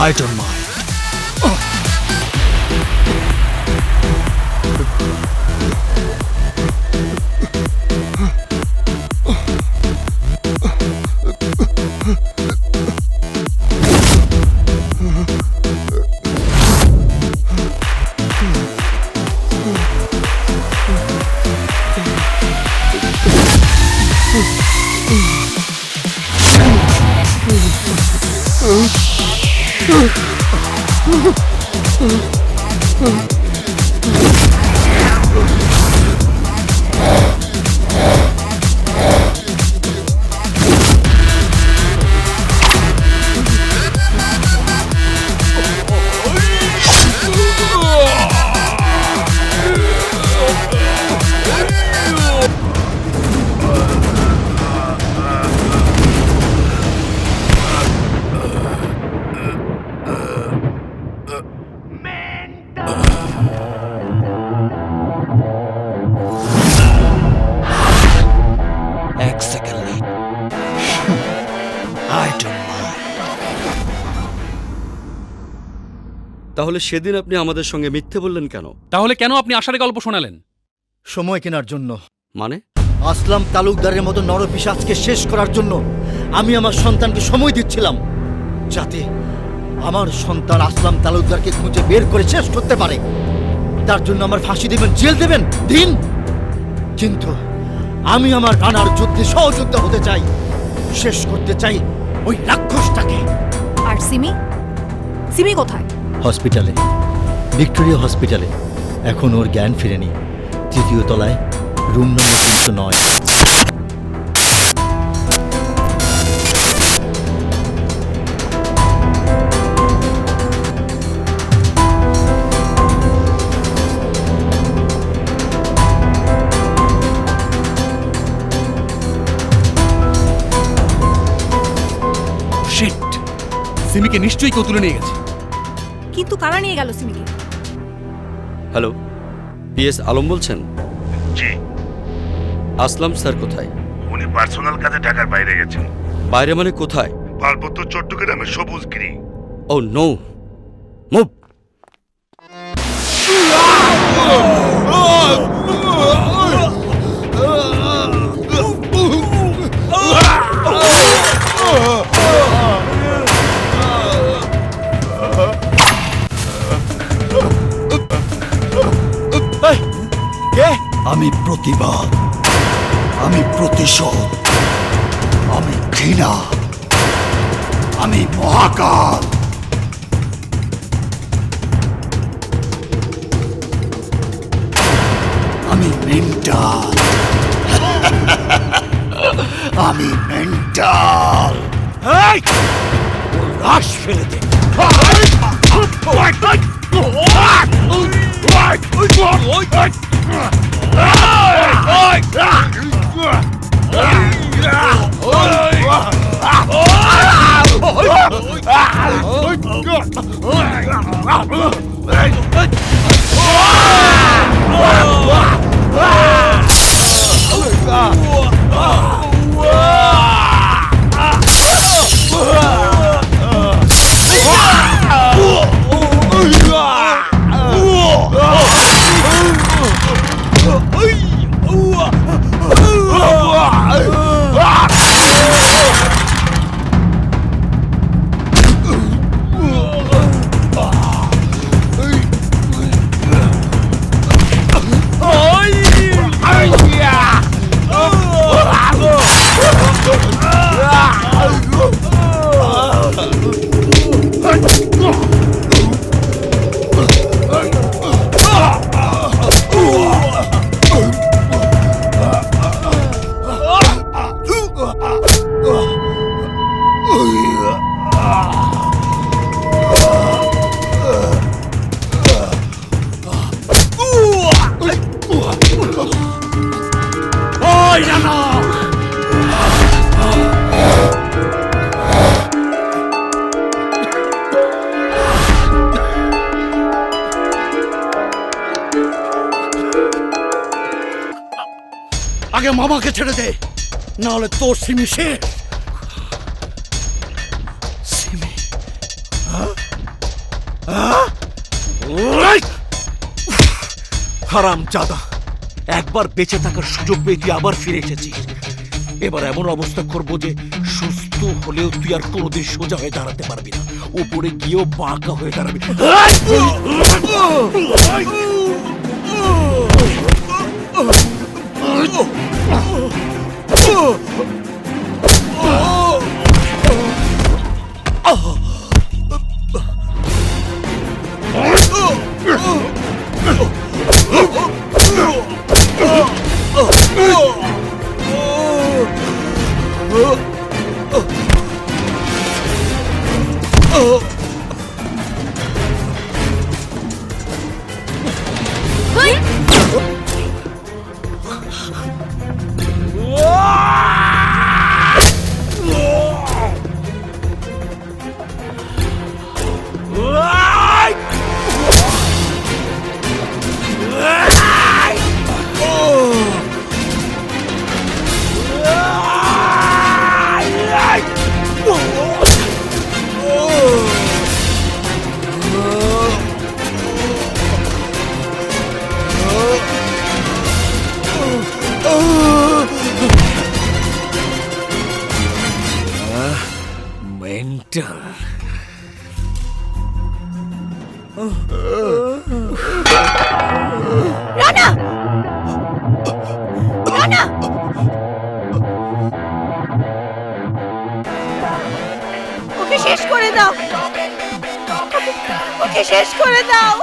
I don't mind. এক second late. I don't mind. তাহলে সেদিন আপনি আমাদের সঙ্গে মিথ্যে বললেন কেন? তাহলে কেন আপনি আষাঢ়ে গল্প শোনালেন? সময় কেনার জন্য। মানে? আসলাম তালুকদারের মতো নরপিশাচকে শেষ করার জন্য আমি আমার সন্তানকে সময় দিচ্ছিলাম, যাতে আমার সন্তান আসলাম তালুকদারকে খুঁজে বের করে শেষ করতে পারে। তার জন্য আমার ফাঁসি দেবেন, জেল দেবেন, দিন। কিন্তু আমি আমার রানার যুদ্ধে সহযোদ্ধা হতে চাই, শেষ করতে চাই ওই রাক্ষসটাকে। আর সিমি? সিমি কোথায়? হসপিটালে, ভিক্টোরিয়া হসপিটালে। এখন ওর জ্ঞান ফিরেনি। 3য় তলায়, রুম নম্বর 9। শিট! সিমিকে নিশ্চয়ই কেউ তুলে নিয়ে গেছে। কিন্তু কারা নিয়ে গেল সিমিকে? হ্যালো, পিএস আলম বলছেন? জি। আসলাম স্যার কোথায়? উনি পার্সোনাল কাজে ঢাকার বাইরে গেছেন। বাইরে মানে কোথায়? পার্বত্য চট্টগ্রামের সবুজগিরি। ও নো, মুভ! আমি প্রতিবাদ, আমি প্রতিশোধ, আমি ঘৃণা, আমি মহাকাল। আমি মেন্টাল, আমি মেন্টাল। লাশ ফেলে দে। আগে মামাকে ছেড়ে দে, নাহলে তোর সিমি শেষ। সিমি? হারামজাদা, একবার বেঁচে থাকার সুযোগ পেয়ে তুই আবার ফিরে এসেছিস। এবার এমন অবস্থা করবো যে সুস্থ হলেও তুই আর কোনোদিন সোজা হয়ে দাঁড়াতে পারবি না, উপরে গিয়েও বাঁকা হয়ে দাঁড়াবি। মেন্টাল। রানা! রানা! ওকে শেষ করে দাও, ওকে শেষ করে দাও।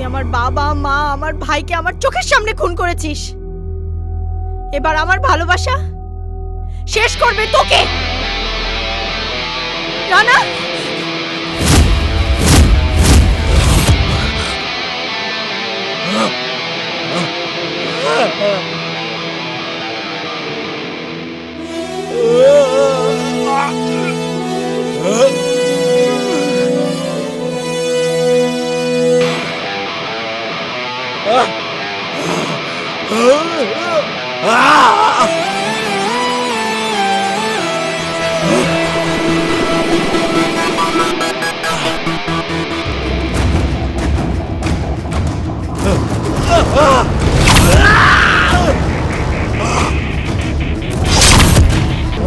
আমার বাবা মা আমার ভাইকে আমার চোখের সামনে খুন করেছিস, এবার আমার ভালোবাসা শেষ করবে তোকে। রানা, Ah!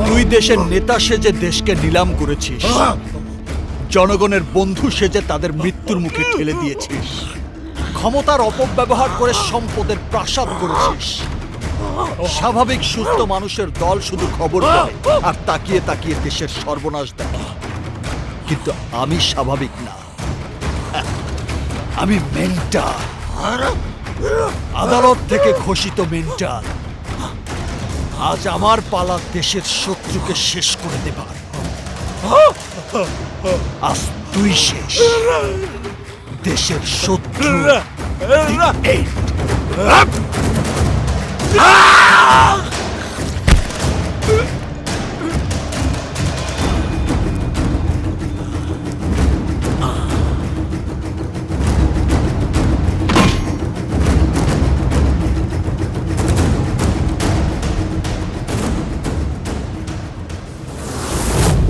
তুই দেশের নেতা সেজে দেশকে নিলাম করেছিস, জনগণের বন্ধু সেজে তাদের মৃত্যুর মুখে ঠেলে দিয়েছিস, ক্ষমতার অপব্যবহার করে সম্পদের প্রাসাদ করেছিস। স্বাভাবিক সুস্থ মানুষের দল শুধু খবর পায় আর তাকিয়ে তাকিয়ে দেশের সর্বনাশ দেখে, কিন্তু আমি স্বাভাবিক না, আমি মেন্টাল, আদালত থেকে ঘোষিত মেন্টাল। আজ আমার পালা দেশের শত্রুকে শেষ করে দেবার। আজ তুই শেষ, দেশের শত্রু। The end.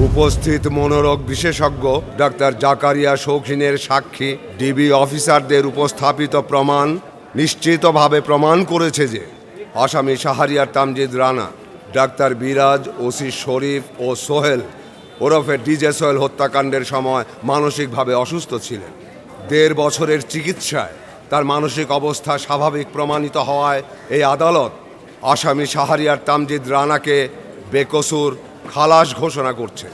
উপস্থিত মনোরোগ বিশেষজ্ঞ ডাক্তার জাকারিয়া শৌখিনের সাক্ষী ডিবি অফিসারদের উপস্থাপিত প্রমাণ নিশ্চিতভাবে প্রমাণ করেছে যে আসামি শাহরিয়ার তামজিদ রানা, ডাক্তার বিরাজ, ওসি শরীফ ও সোহেল ওরফে ডিজে সোহেল হত্যাকাণ্ডের সময় মানসিকভাবে অসুস্থ ছিলেন। ১.৫ বছরের চিকিৎসায় তার মানসিক অবস্থা স্বাভাবিক প্রমাণিত হওয়ায় এই আদালত আসামি শাহরিয়ার তামজিদ রানাকে বেকসুর খালাস ঘোষণা করছে।